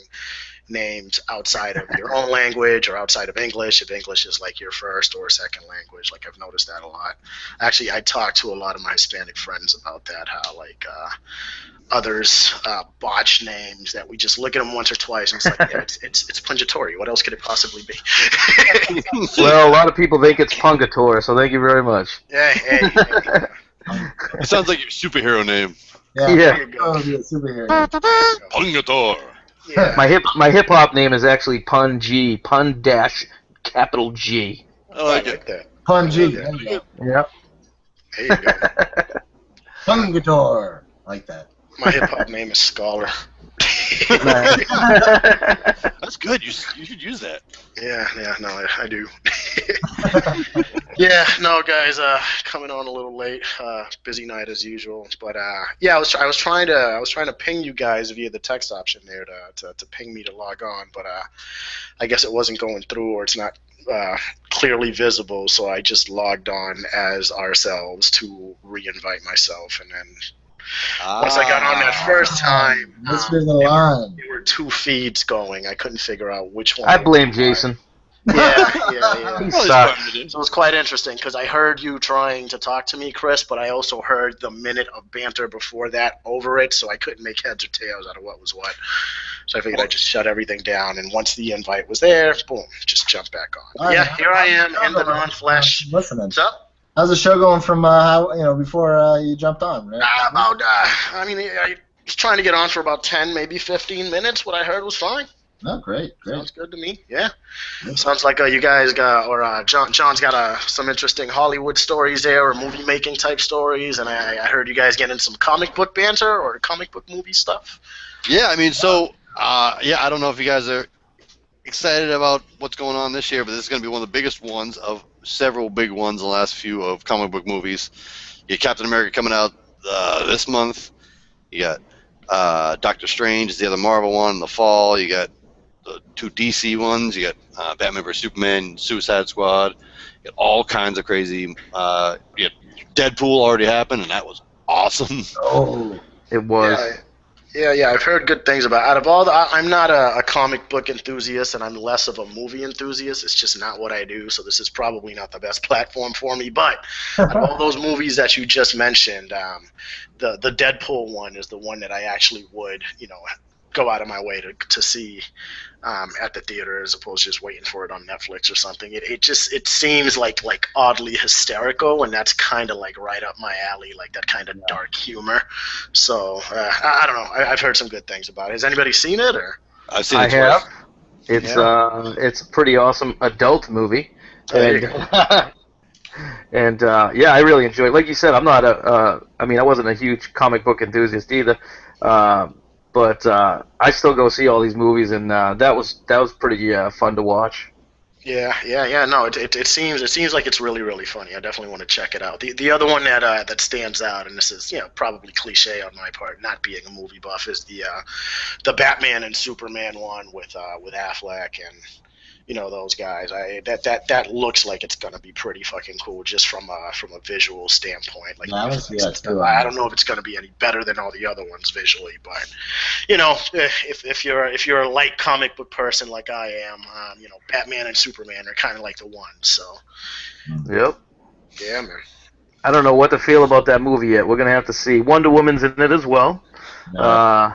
names outside of your own language or outside of English. If English is like your first or second language, like I've noticed that a lot. Actually, I talk to a lot of my Hispanic friends about that. How others botch names that we just look at them once or twice and it's like, yeah, it's Pungitore. What else could it possibly be? Well, a lot of people think it's Pungitore, so thank you very much. Hey. It sounds like your superhero name. Yeah. Oh, yeah, superhero. Pungitore. Yeah. My hip hop name is actually Pungie, Pun-capital G. I like that. Pungie. Yep. There you go. Pungitore. Like that. My hip hop name is Scholar. That's good. You should use that. Yeah, no, I do. Yeah, no, guys, coming on a little late. Busy night as usual, but yeah, I was trying to ping you guys via the text option there to ping me to log on, but I guess it wasn't going through, or it's not clearly visible, so I just logged on as ourselves to re-invite myself, and then once I got on that first time, there were two feeds going. I couldn't figure out which one. I blame Jason. Yeah. He sucks. So it was quite interesting because I heard you trying to talk to me, Chris, but I also heard the minute of banter before that over it, so I couldn't make heads or tails out of what was what. So I figured I'd just shut everything down, and once the invite was there, boom, just jump back on. Yeah, here I am in the non-flesh. Listening. What's up? How's the show going from before you jumped on? Right? I was trying to get on for about 10, maybe 15 minutes. What I heard was fine. Oh, great. Sounds good to me. Yeah. Sounds like you guys got, or John's got some interesting Hollywood stories there, or movie making type stories, and I heard you guys getting some comic book banter or comic book movie stuff. Yeah, I mean, so I don't know if you guys are excited about what's going on this year, but this is going to be one of the biggest ones of several big ones in the last few of comic book movies. You got Captain America coming out this month. You got Doctor Strange is the other Marvel one in the fall. You got the two DC ones. You got Batman vs Superman, Suicide Squad. You got all kinds of crazy. You got Deadpool already happened, and that was awesome. Oh, it was. Yeah, I've heard good things about it. Out of all I'm not a comic book enthusiast, and I'm less of a movie enthusiast. It's just not what I do, so this is probably not the best platform for me. But out of all those movies that you just mentioned, the Deadpool one is the one that I actually would, go out of my way to see at the theater, as opposed to just waiting for it on Netflix or something. It seems like oddly hysterical, and that's kind of like right up my alley, like that kind of dark humor. So I don't know. I've heard some good things about it. Has anybody seen it? Or I've seen it twice. Have. It's a pretty awesome adult movie, There you and I really enjoyed it. Like you said, I'm not I wasn't a huge comic book enthusiast either. But I still go see all these movies, and that was pretty fun to watch. Yeah. No, it seems like it's really, really funny. I definitely want to check it out. The other one that stands out, and this is probably cliche on my part, not being a movie buff, is the Batman and Superman one with Affleck and those guys. That looks like it's gonna be pretty fucking cool, just from a visual standpoint. Like, I don't know if it's gonna be any better than all the other ones visually, but if you're a light comic book person like I am, Batman and Superman are kind of like the ones. So. Yep. Yeah, man. I don't know what to feel about that movie yet. We're gonna have to see. Wonder Woman's in it as well. No.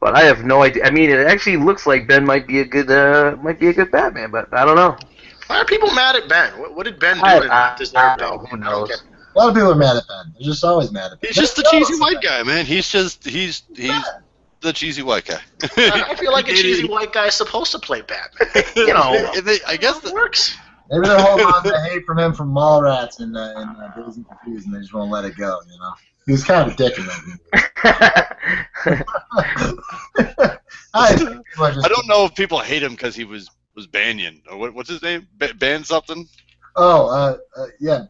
But I have no idea. I mean, it actually looks like Ben might be a good Batman, but I don't know. Why are people mad at Ben? What did Ben do to deserve Ben? Who knows? A lot of people are mad at Ben. They're just always mad at Ben. He's just the cheesy white guy, man. He's the cheesy white guy. I feel like a cheesy white guy is supposed to play Batman. I guess it works. Maybe they're holding on to hate from him from Mallrats and Dazed and Confused, and they just won't let it go. He was kind of a dick in that movie. I don't know if people hate him because he was Banyan, or what's his name? Ban something? Oh,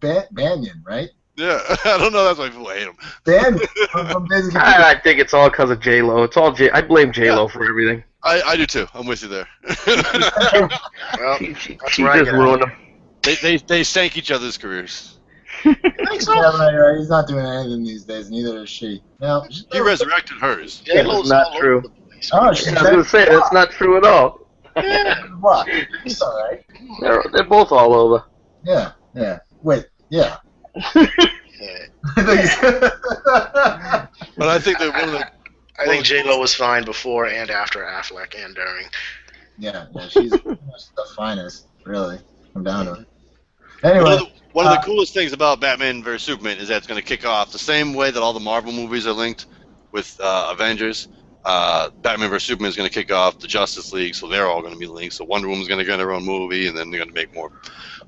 Banyan, right? Yeah, I don't know. That's why people hate him. Banyan. I think it's all because of J-Lo. It's all I blame J-Lo for everything. I do too. I'm with you there. Well, she just ruined them. They sank each other's careers. He's not doing anything these days, neither is she. Now, he resurrected hers. That's not true. I was going to say, that's not true at all. Yeah, what? It's all right. They're both all over. Yeah. Wait, yeah. But I think that I think J-Lo was fine before and after Affleck and during. Yeah, she's the finest, really. I'm down to it. Anyway. One of the coolest things about Batman vs Superman is that it's going to kick off the same way that all the Marvel movies are linked with Avengers. Batman vs Superman is going to kick off the Justice League, so they're all going to be linked. So Wonder Woman's going to get her own movie, and then they're going to make more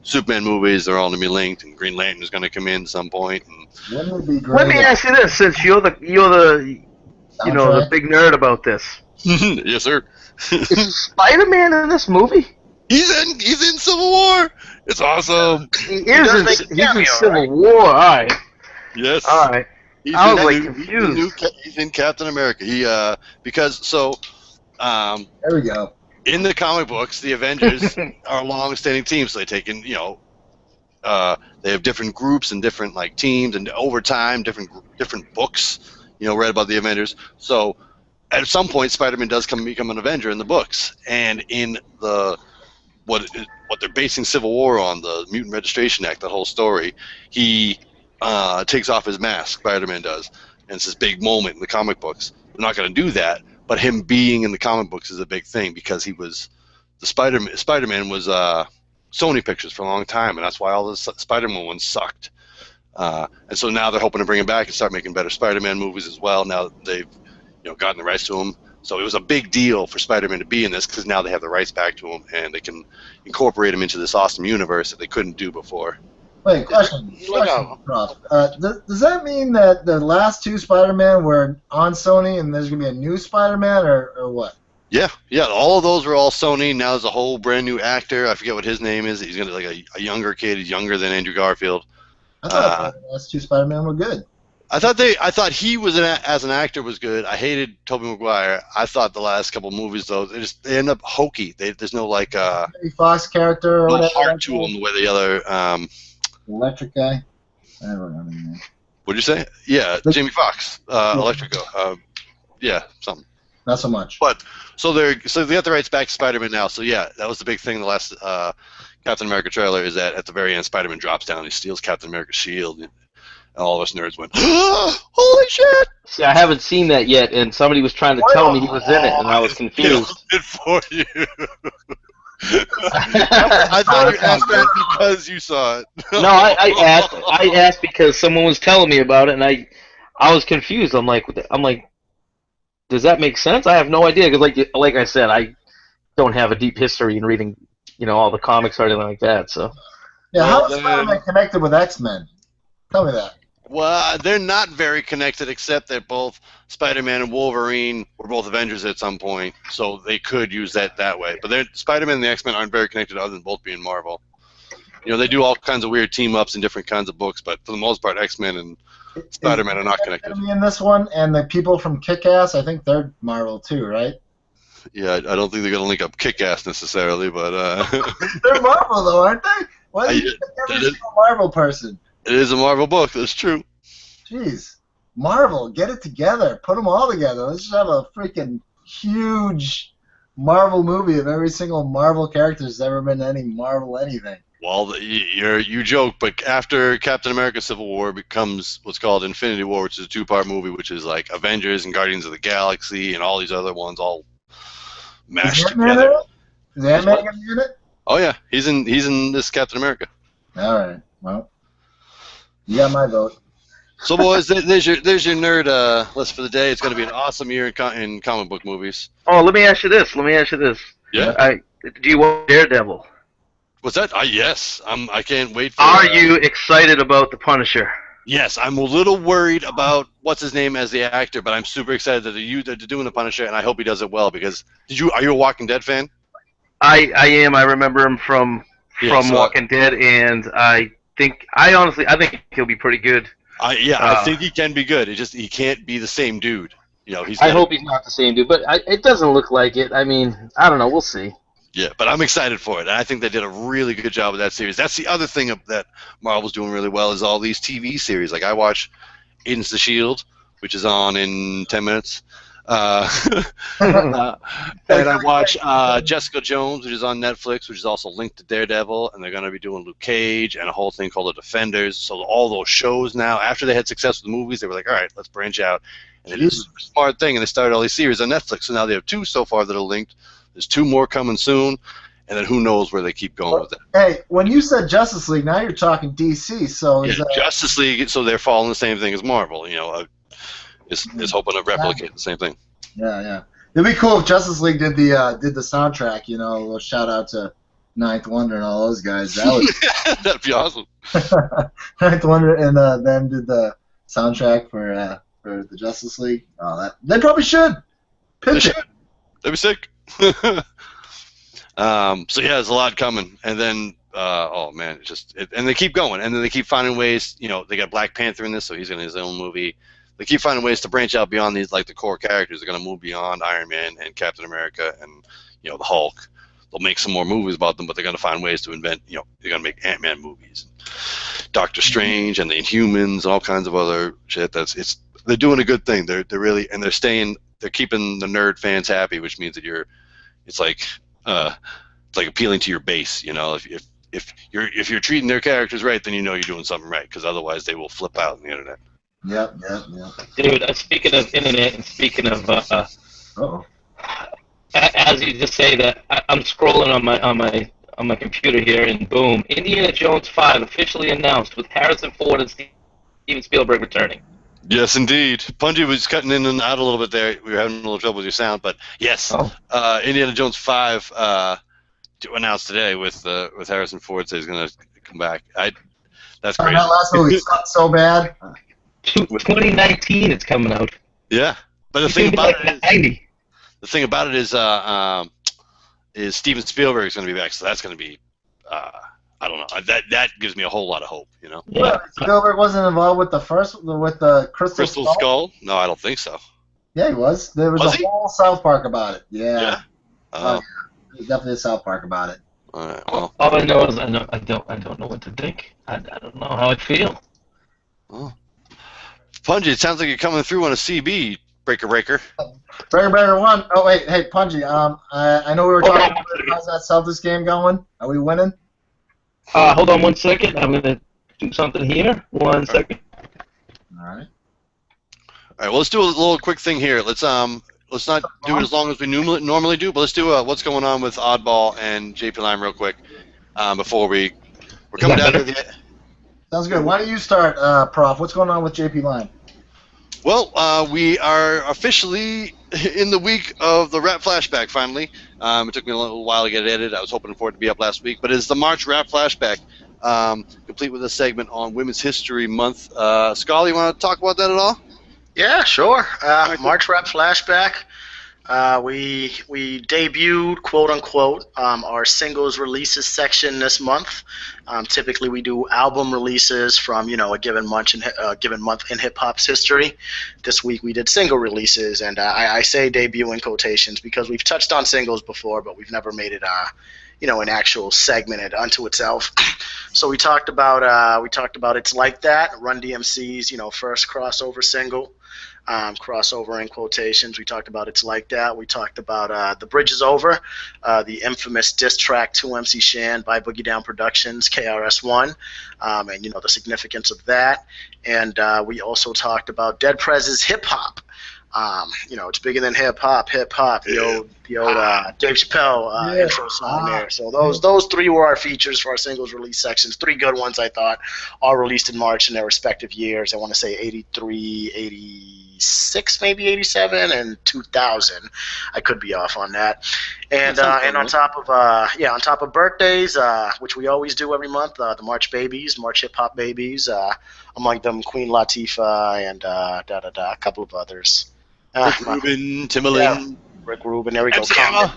Superman movies. They're all going to be linked, and Green Lantern is going to come in at some point. Wouldn't it be great? Let me ask you this: since you're the the big nerd about this, Yes, sir. Is Spider-Man in this movie? He's in Civil War. It's awesome. He does is. make a He's in cameo, Civil right? War. All right. Yes. All right. He's I in was, like, the new- confused. He's in Captain America. He because so There we go. in the comic books, the Avengers are a long-standing team, so they take in they have different groups and different like teams, and over time, different books, read about the Avengers. So at some point, Spider-Man does become an Avenger in the books, and in the what they're basing Civil War on, the Mutant Registration Act, that whole story, he takes off his mask. Spider-Man does, and it's this big moment in the comic books. They're not going to do that, but him being in the comic books is a big thing because he was the Spider-Man was Sony Pictures for a long time, and that's why all the Spider-Man ones sucked. And so now they're hoping to bring him back and start making better Spider-Man movies as well. Now they've gotten the rights to him. So it was a big deal for Spider-Man to be in this because now they have the rights back to him and they can incorporate him into this awesome universe that they couldn't do before. Wait, question. Prof. Does that mean that the last two Spider-Man were on Sony and there's going to be a new Spider-Man or what? Yeah, all of those were all Sony. Now there's a whole brand new actor. I forget what his name is. He's going to be like a younger kid. He's younger than Andrew Garfield. I thought the last two Spider-Man were good. I thought he was as an actor was good. I hated Tobey Maguire. I thought the last couple movies though they end up hokey. There's no like Fox character or no whatever. heart to them the way the other Electric guy. I don't remember his name. What'd you say? Yeah, Jamie Foxx, Electrico. Yeah, something. Not so much. But so they got the rights back to Spider-Man now. So yeah, that was the big thing. The last Captain America trailer is that at the very end, Spider-Man drops down, and he steals Captain America's shield, and all of us nerds went, "Holy shit!" See, I haven't seen that yet, and somebody was trying to tell me he was in it, and I was confused. Good for you. I thought you asked that because you saw it. No, I asked because someone was telling me about it, and I was confused. I'm like, does that make sense? I have no idea because, like I said, I don't have a deep history in reading, all the comics or anything like that. So yeah, how is Spider-Man connected with X-Men? Tell me that. Well, they're not very connected, except that both Spider-Man and Wolverine were both Avengers at some point, so they could use that way. But Spider-Man and the X-Men aren't very connected other than both being Marvel. They do all kinds of weird team-ups in different kinds of books, but for the most part, X-Men and Spider-Man are not connected. In this one, and the people from Kick-Ass, I think they're Marvel too, right? Yeah, I don't think they're going to link up Kick-Ass necessarily, but... They're Marvel, though, aren't they? Why do you think every single Marvel person? It is a Marvel book, that's true. Jeez. Marvel, get it together. Put them all together. Let's just have a freaking huge Marvel movie of every single Marvel character that's ever been in any Marvel anything. Well, you joke, but after Captain America Civil War becomes what's called Infinity War, which is a two-part movie, which is like Avengers and Guardians of the Galaxy and all these other ones all mashed together. Is Ant-Man going to be in it? Oh, yeah. He's in this Captain America. All right. Well, you got my vote. So, boys, there's your nerd list for the day. It's going to be an awesome year in comic book movies. Oh, let me ask you this. Yeah. Do you want Daredevil? What's that? Yes. I can't wait for. Are you excited about The Punisher? Yes, I'm a little worried about what's his name as the actor, but I'm super excited that they're doing The Punisher, and I hope he does it well. Because are you a Walking Dead fan? I am. I remember him from Walking Dead, and I think he'll be pretty good. I think he can be good. He can't be the same dude. I hope he's not the same dude, but it doesn't look like it. I mean, I don't know. We'll see. Yeah, but I'm excited for it, and I think they did a really good job with that series. That's the other thing that Marvel's doing really well is all these TV series. Like I watch Agents of S.H.I.E.L.D., which is on in 10 minutes. And I watch Jessica Jones, which is on Netflix, which is also linked to Daredevil, and they're going to be doing Luke Cage and a whole thing called The Defenders. So all those shows now, after they had success with the movies, they were like, all right, let's branch out. And they did a smart thing, and they started all these series on Netflix. So now they have 2 so far that are linked. There's 2 more coming soon, and then who knows where they keep going with it. Hey, when you said Justice League, now you're talking DC. So Justice League, so they're following the same thing as Marvel. Is hoping to replicate the same thing. Yeah. It'd be cool if Justice League did the soundtrack. A little shout out to Ninth Wonder and all those guys. That'd be awesome. Ninth Wonder and them did the soundtrack for the Justice League. Oh, they probably should pitch it. They'd be sick. So yeah, there's a lot coming, and then oh man, and they keep going, and then they keep finding ways. You know, they got Black Panther in this, so he's in his own movie. They keep finding ways to branch out beyond these, like the core characters. They're gonna move beyond Iron Man and Captain America and the Hulk. They'll make some more movies about them, but they're gonna find ways to invent. They're gonna make Ant-Man movies, Doctor Strange, and the Inhumans, all kinds of other shit. They're doing a good thing. They're really, and they're keeping the nerd fans happy, which means that it's like appealing to your base. If you're treating their characters right, then you're doing something right, because otherwise they will flip out on the internet. Yep. Dude, speaking of internet and speaking of, as you just say that, I'm scrolling on my computer here, and boom, Indiana Jones 5 officially announced with Harrison Ford and Steven Spielberg returning. Yes, indeed. Pungie was cutting in and out a little bit there. We were having a little trouble with your sound, but yes, Indiana Jones 5 announced today with Harrison Ford says he's going to come back. That's crazy. That last movie sucked so bad. 2019 it's coming out. Yeah, but the thing about it is Steven Spielberg is going to be back, so that's going to be I don't know. That gives me a whole lot of hope. Yeah. Spielberg wasn't involved with the Crystal Skull? No, I don't think so. Yeah, he was. There was a whole South Park about it. Yeah. Oh. There's definitely a South Park about it. All right. Well. All I know is I don't know what to think. I don't know how I feel. Oh. Pungie, it sounds like you're coming through on a CB breaker. Breaker 1. Oh wait, hey Pungie. I know we were talking about how's that Celtics game going? Are we winning? Hold on 1 second. I'm gonna do something here. 1 second. All right. All right. Well, let's do a little quick thing here. Let's not do it as long as we normally do, but let's do what's going on with Oddball and JP Lime real quick before we're coming down to the. Sounds good. Why don't you start, Prof? What's going on with JP Lime? Well, we are officially in the week of the rap flashback, finally. It took me a little while to get it edited. I was hoping for it to be up last week. But it's the March rap flashback, complete with a segment on Women's History Month. Scully, you want to talk about that at all? Yeah, sure. March rap flashback. We debuted, quote unquote, our singles releases section this month. Typically, we do album releases from a given month in hip hop's history. This week we did single releases, and I say debut in quotations because we've touched on singles before, but we've never made it an actual segment unto itself. So we talked about It's Like That, Run DMC's first crossover single. Crossover in quotations. We talked about It's Like That. We talked about The Bridge Is Over, the infamous diss track to MC Shan by Boogie Down Productions, KRS-One, and the significance of that. And we also talked about Dead Prez's Hip Hop. It's bigger than hip hop. The old Dave Chappelle intro song there. So those three were our features for our singles release sections. 3 good ones, I thought, all released in March in their respective years. I want to say 83, 86, maybe 87, and 2000. I could be off on that. And on top of birthdays, which we always do every month, the March babies, March hip hop babies. Among them Queen Latifah and a couple of others. Rick Rubin, Timbaland. Yeah, Rick Rubin, there we go. MC Hammer.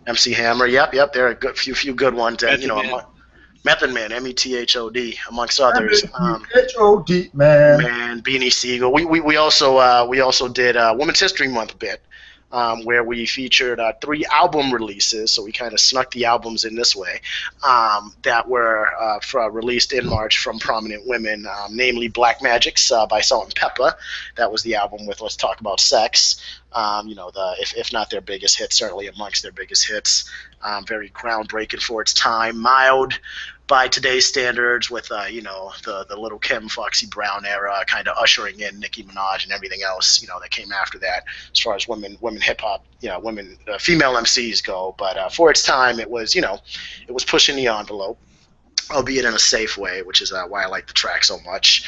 MC Hammer, yep, there are a few good ones. And, Method Man, METHOD, amongst others. METHOD, man. Beanie Siegel. We also did Women's History Month bit, where we featured 3 album releases, so we kind of snuck the albums in this way, that were released in March from prominent women, namely Black Magic's by Salt and Pepper. That was the album with Let's Talk About Sex. If not their biggest hit, certainly amongst their biggest hits. Very groundbreaking for its time. Mild by today's standards, with the Little Kim, Foxy Brown era, kind of ushering in Nicki Minaj and everything else that came after that, as far as women hip hop, female MCs go. But for its time, it was pushing the envelope, albeit in a safe way, which is why I like the track so much.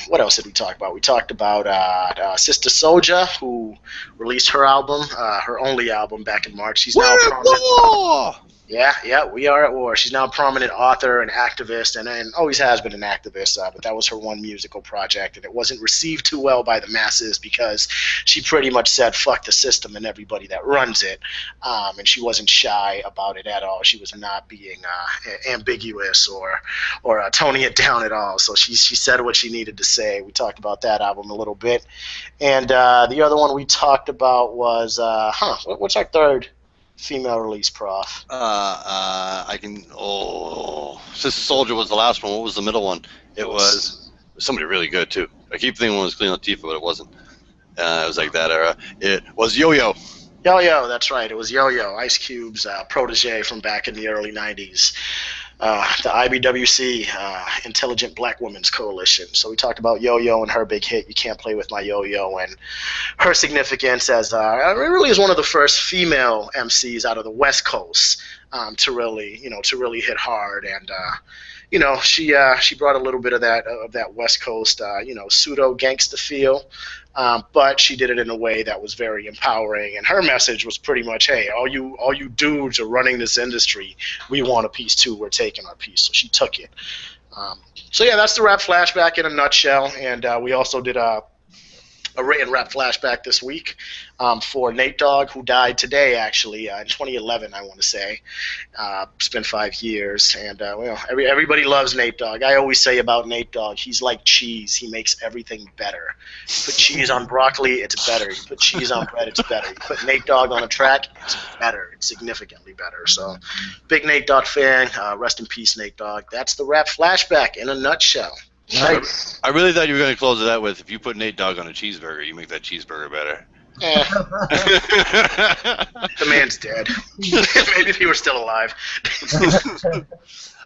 What else did we talk about? We talked about Sister Souljah, who released her album, her only album, back in March. She's now prominent. Yeah, we are at war. She's now a prominent author and activist, and always has been an activist. But that was her one musical project, and it wasn't received too well by the masses because she pretty much said "fuck the system" and everybody that runs it. And she wasn't shy about it at all. She was not being ambiguous or toning it down at all. So she said what she needed to say. We talked about that album a little bit, and the other one we talked about was what's our third female release, Prof? I can. Oh, Sister Soldier was the last one. What was the middle one? It was somebody really good too. I keep thinking it was Clean Latifah, but it wasn't. It was like that era. It was Yo-Yo. Yo-Yo, that's right. It was Yo-Yo, Ice Cube's protege from back in the early 90s. The IBWC, Intelligent Black Women's Coalition. So we talked about Yo-Yo and her big hit, You Can't Play With My Yo-Yo, and her significance as really is one of the first female MCs out of the West Coast to really hit hard. And she brought a little bit of that West Coast pseudo gangsta feel. But she did it in a way that was very empowering, and her message was pretty much, "Hey, all you dudes are running this industry. We want a piece too. We're taking our piece." So she took it. So yeah, that's the rap flashback in a nutshell. And we also did a written rap flashback this week for Nate Dogg, who died today, actually, in 2011, I want to say. It's been 5 years, and everybody loves Nate Dogg. I always say about Nate Dogg, he's like cheese. He makes everything better. You put cheese on broccoli, it's better. You put cheese on bread, it's better. You put Nate Dogg on a track, it's better. It's significantly better. So, big Nate Dogg fan. Rest in peace, Nate Dogg. That's the rap flashback in a nutshell. Nice. I really thought you were going to close it out with, if you put Nate Dogg on a cheeseburger, you make that cheeseburger better. The man's dead. Maybe if he were still alive.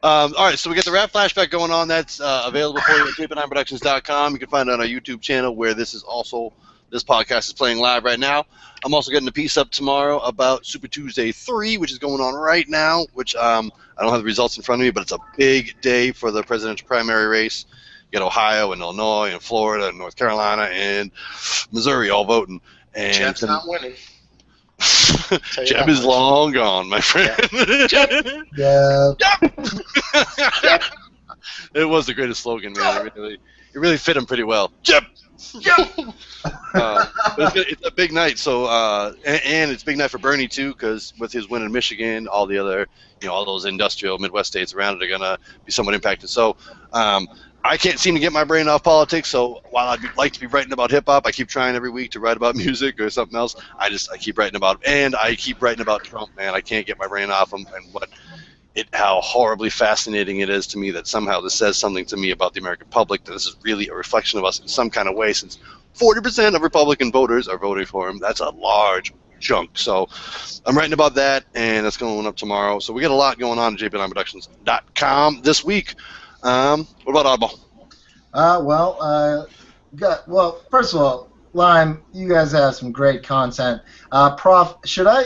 All right, so we got the rap flashback going on. That's available for you at JP9productions.com. You can find it on our YouTube channel, where this podcast is playing live right now. I'm also getting a piece up tomorrow about Super Tuesday 3, which is going on right now, which I don't have the results in front of me, but it's a big day for the presidential primary race. You got Ohio and Illinois and Florida and North Carolina and Missouri all voting. And Jeb's not winning. Jeb is long gone, my friend. Yeah. It was the greatest slogan, man. It really fit him pretty well. Jeb. But it's a big night, so and it's a big night for Bernie too, because with his win in Michigan, all the other, all those industrial Midwest states around it are gonna be somewhat impacted. So I can't seem to get my brain off politics. So while I'd like to be writing about hip hop, I keep trying every week to write about music or something else. I keep writing about Trump, man. I can't get my brain off him, and how horribly fascinating it is to me that somehow this says something to me about the American public, that this is really a reflection of us in some kind of way, since 40% of Republican voters are voting for him. That's a large chunk. So I'm writing about that, and that's going up tomorrow. So we got a lot going on at jp9productions.com this week. What about Oddball? First of all, Lime, you guys have some great content. Prof, should I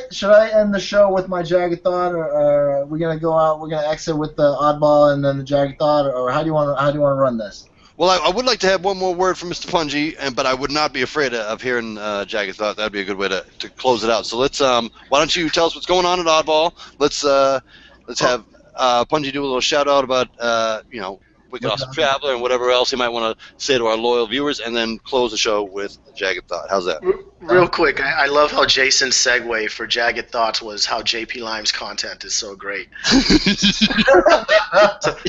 end the show with my Jagged Thought, or are we gonna go out? We're gonna exit with the Oddball and then the Jagged Thought, or how do you want to run this? Well, I would like to have one more word from Mr. Pungie, but I would not be afraid of hearing Jagged Thought. That'd be a good way to close it out. So let's why don't you tell us what's going on at Oddball? Let's have Pungie do a little shout out about Wicked Awesome Traveler and whatever else he might want to say to our loyal viewers, and then close the show with Jagged Thought. How's that? Real quick, I love how Jason's segue for Jagged Thoughts was how JP Lime's content is so great.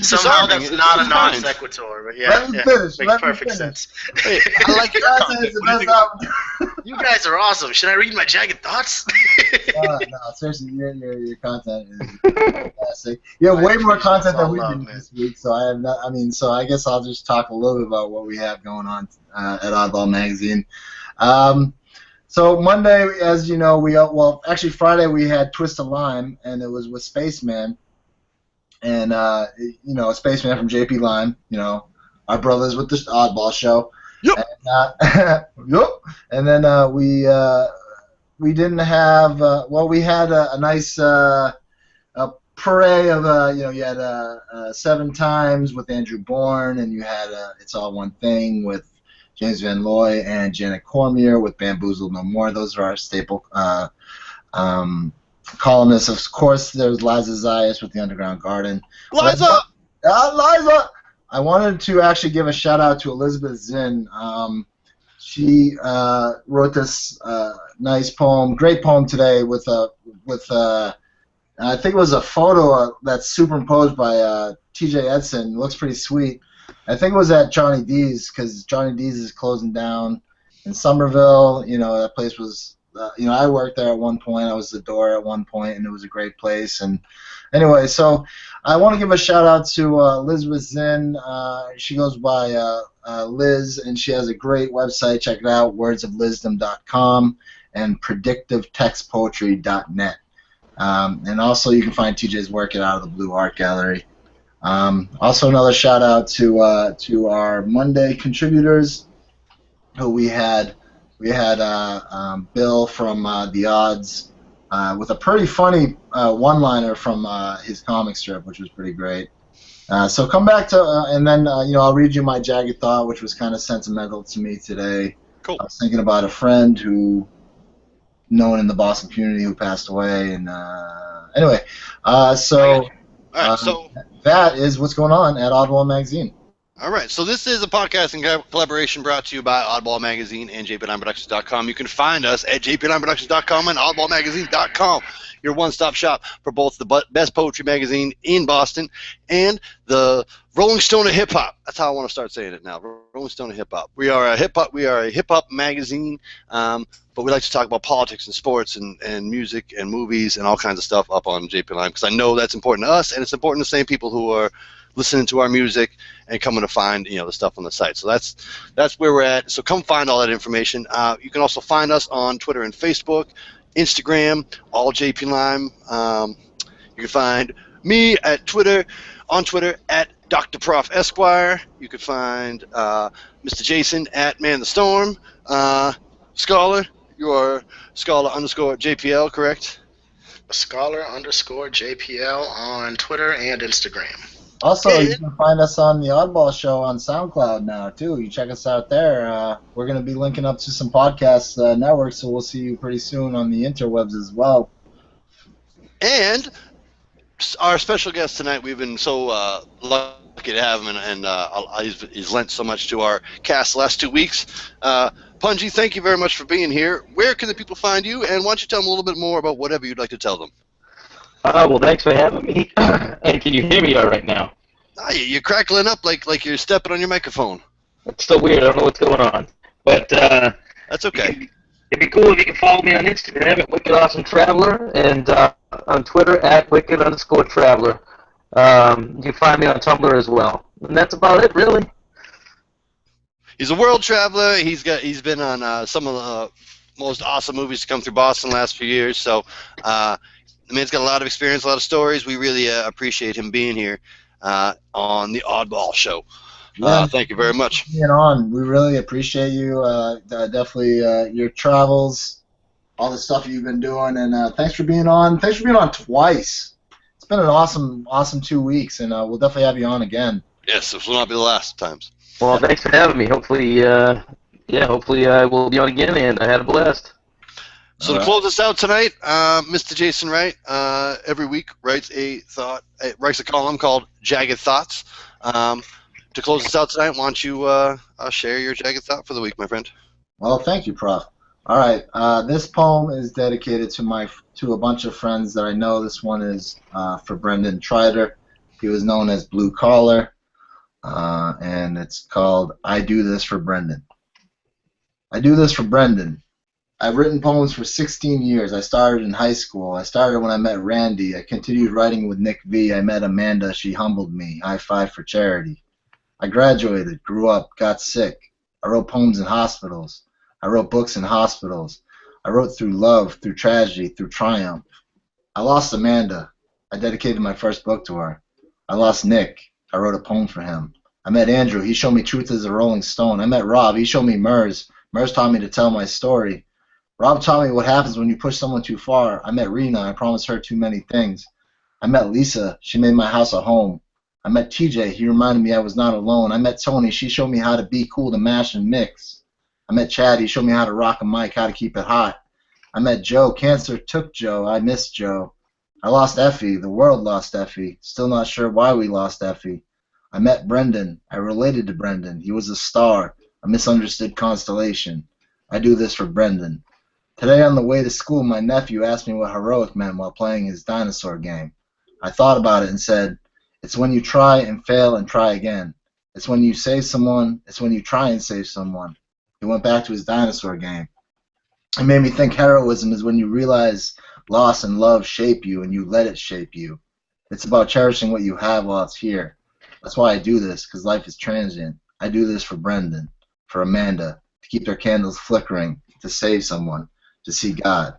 Somehow that's not a non sequitur, but yeah, makes perfect sense. Hey, I like your content. You guys are awesome. Should I read my Jagged Thoughts? No, seriously, your content is fantastic. You have way more content than we did this week, so I have not. So I guess I'll just talk a little bit about what we have going on at Oddball Magazine. So Monday, as you know, actually Friday we had Twist of Lime, and it was with Spaceman, and Spaceman from JP Lime, our brothers with the Oddball show. Yep. And then we didn't have we had a nice parade of you had 7 times with Andrew Bourne, and you had It's All One Thing with James Van Looy and Janet Cormier with Bamboozled No More. Those are our staple columnists. Of course, there's Liza Zayas with the Underground Garden. Liza! Liza! I wanted to actually give a shout out to Elizabeth Zinn. She wrote this nice poem, great poem today with I think it was a photo that's superimposed by T.J. Edson. It looks pretty sweet. I think it was at Johnny D's because Johnny D's is closing down in Somerville. You know, that place was, I worked there at one point. I was the door at one point, and it was a great place. And anyway, so I want to give a shout out to Elizabeth Zinn. She goes by Liz, and she has a great website. Check it out, wordsoflisdom.com and predictivetextpoetry.net. And also you can find TJ's work at Out of the Blue Art Gallery. Also another shout out to our Monday contributors, who we had Bill from The Odds with a pretty funny one-liner from his comic strip, which was pretty great. So come back to and then I'll read you my jagged thought, which was kind of sentimental to me today. Cool. I was thinking about a friend who known in the Boston community who passed away, and anyway, so. All right, so that is what's going on at Oddball Magazine. All right, so this is a podcast in collaboration brought to you by Oddball Magazine and jp9productions.com. You can find us at jp9productions.com and oddballmagazine.com, your one-stop shop for both the best poetry magazine in Boston and the Rolling Stone of hip-hop. That's how I want to start saying it now, Rolling Stone of hip-hop. We are a hip-hop magazine, but we like to talk about politics and sports and music and movies and all kinds of stuff up on JP Line, because I know that's important to us, and it's important to the same people who are listening to our music and coming to find the stuff on the site. So that's where we're at. So come find all that information. You can also find us on Twitter and Facebook, Instagram, all JP Lime. You can find me on Twitter at Dr. Prof Esquire. You can find Mr. Jason at Man the Storm. Scholar, you are Scholar_JPL, correct? Scholar_JPL on Twitter and Instagram. Also, you can find us on the Oddball Show on SoundCloud now, too. You check us out there. We're going to be linking up to some podcast networks, so we'll see you pretty soon on the interwebs as well. And our special guest tonight, we've been so lucky to have him, and he's lent so much to our cast the last 2 weeks. Pungie, thank you very much for being here. Where can the people find you, and why don't you tell them a little bit more about whatever you'd like to tell them? Well, thanks for having me. And can you hear me all right now? You're crackling up like you're stepping on your microphone. It's still weird. I don't know what's going on. But that's okay. It'd be cool if you can follow me on Instagram at Wicked Awesome Traveler and on Twitter at Wicked_Traveler. You can find me on Tumblr as well. And that's about it, really. He's a world traveler. He's been on some of the most awesome movies to come through Boston the last few years. So the man's got a lot of experience, a lot of stories. We really appreciate him being here on the Oddball Show. Thank you very much. Being on, we really appreciate you. Definitely your travels, all the stuff you've been doing, and thanks for being on. Thanks for being on twice. It's been an awesome 2 weeks, and we'll definitely have you on again. Yes, this will not be the last times. Well, thanks for having me. Hopefully I will be on again, and I had a blast. So to close us out tonight, Mr. Jason Wright every week writes a column called Jagged Thoughts. To close us out tonight, why don't you share your jagged thought for the week, my friend? Well, thank you, Prof. All right, this poem is dedicated to a bunch of friends that I know. This one is for Brendan Trider. He was known as Blue Collar, and it's called I Do This for Brendan. I do this for Brendan. I've written poems for 16 years. I started in high school. I started when I met Randy. I continued writing with Nick V. I met Amanda. She humbled me. High five for charity. I graduated, grew up, got sick. I wrote poems in hospitals. I wrote books in hospitals. I wrote through love, through tragedy, through triumph. I lost Amanda. I dedicated my first book to her. I lost Nick. I wrote a poem for him. I met Andrew. He showed me Truth as a Rolling Stone. I met Rob. He showed me Murs. Murs taught me to tell my story. Rob taught me what happens when you push someone too far. I met Rena. I promised her too many things. I met Lisa. She made my house a home. I met TJ. He reminded me I was not alone. I met Tony. She showed me how to be cool, to mash and mix. I met Chad. He showed me how to rock a mic, how to keep it hot. I met Joe. Cancer took Joe. I missed Joe. I lost Effie. The world lost Effie. Still not sure why we lost Effie. I met Brendan. I related to Brendan. He was a star, a misunderstood constellation. I do this for Brendan. Today on the way to school, my nephew asked me what heroic meant while playing his dinosaur game. I thought about it and said, it's when you try and fail and try again. It's when you save someone. It's when you try and save someone. He went back to his dinosaur game. It made me think heroism is when you realize loss and love shape you and you let it shape you. It's about cherishing what you have while it's here. That's why I do this, because life is transient. I do this for Brendan, for Amanda, to keep their candles flickering, to save someone, to see God.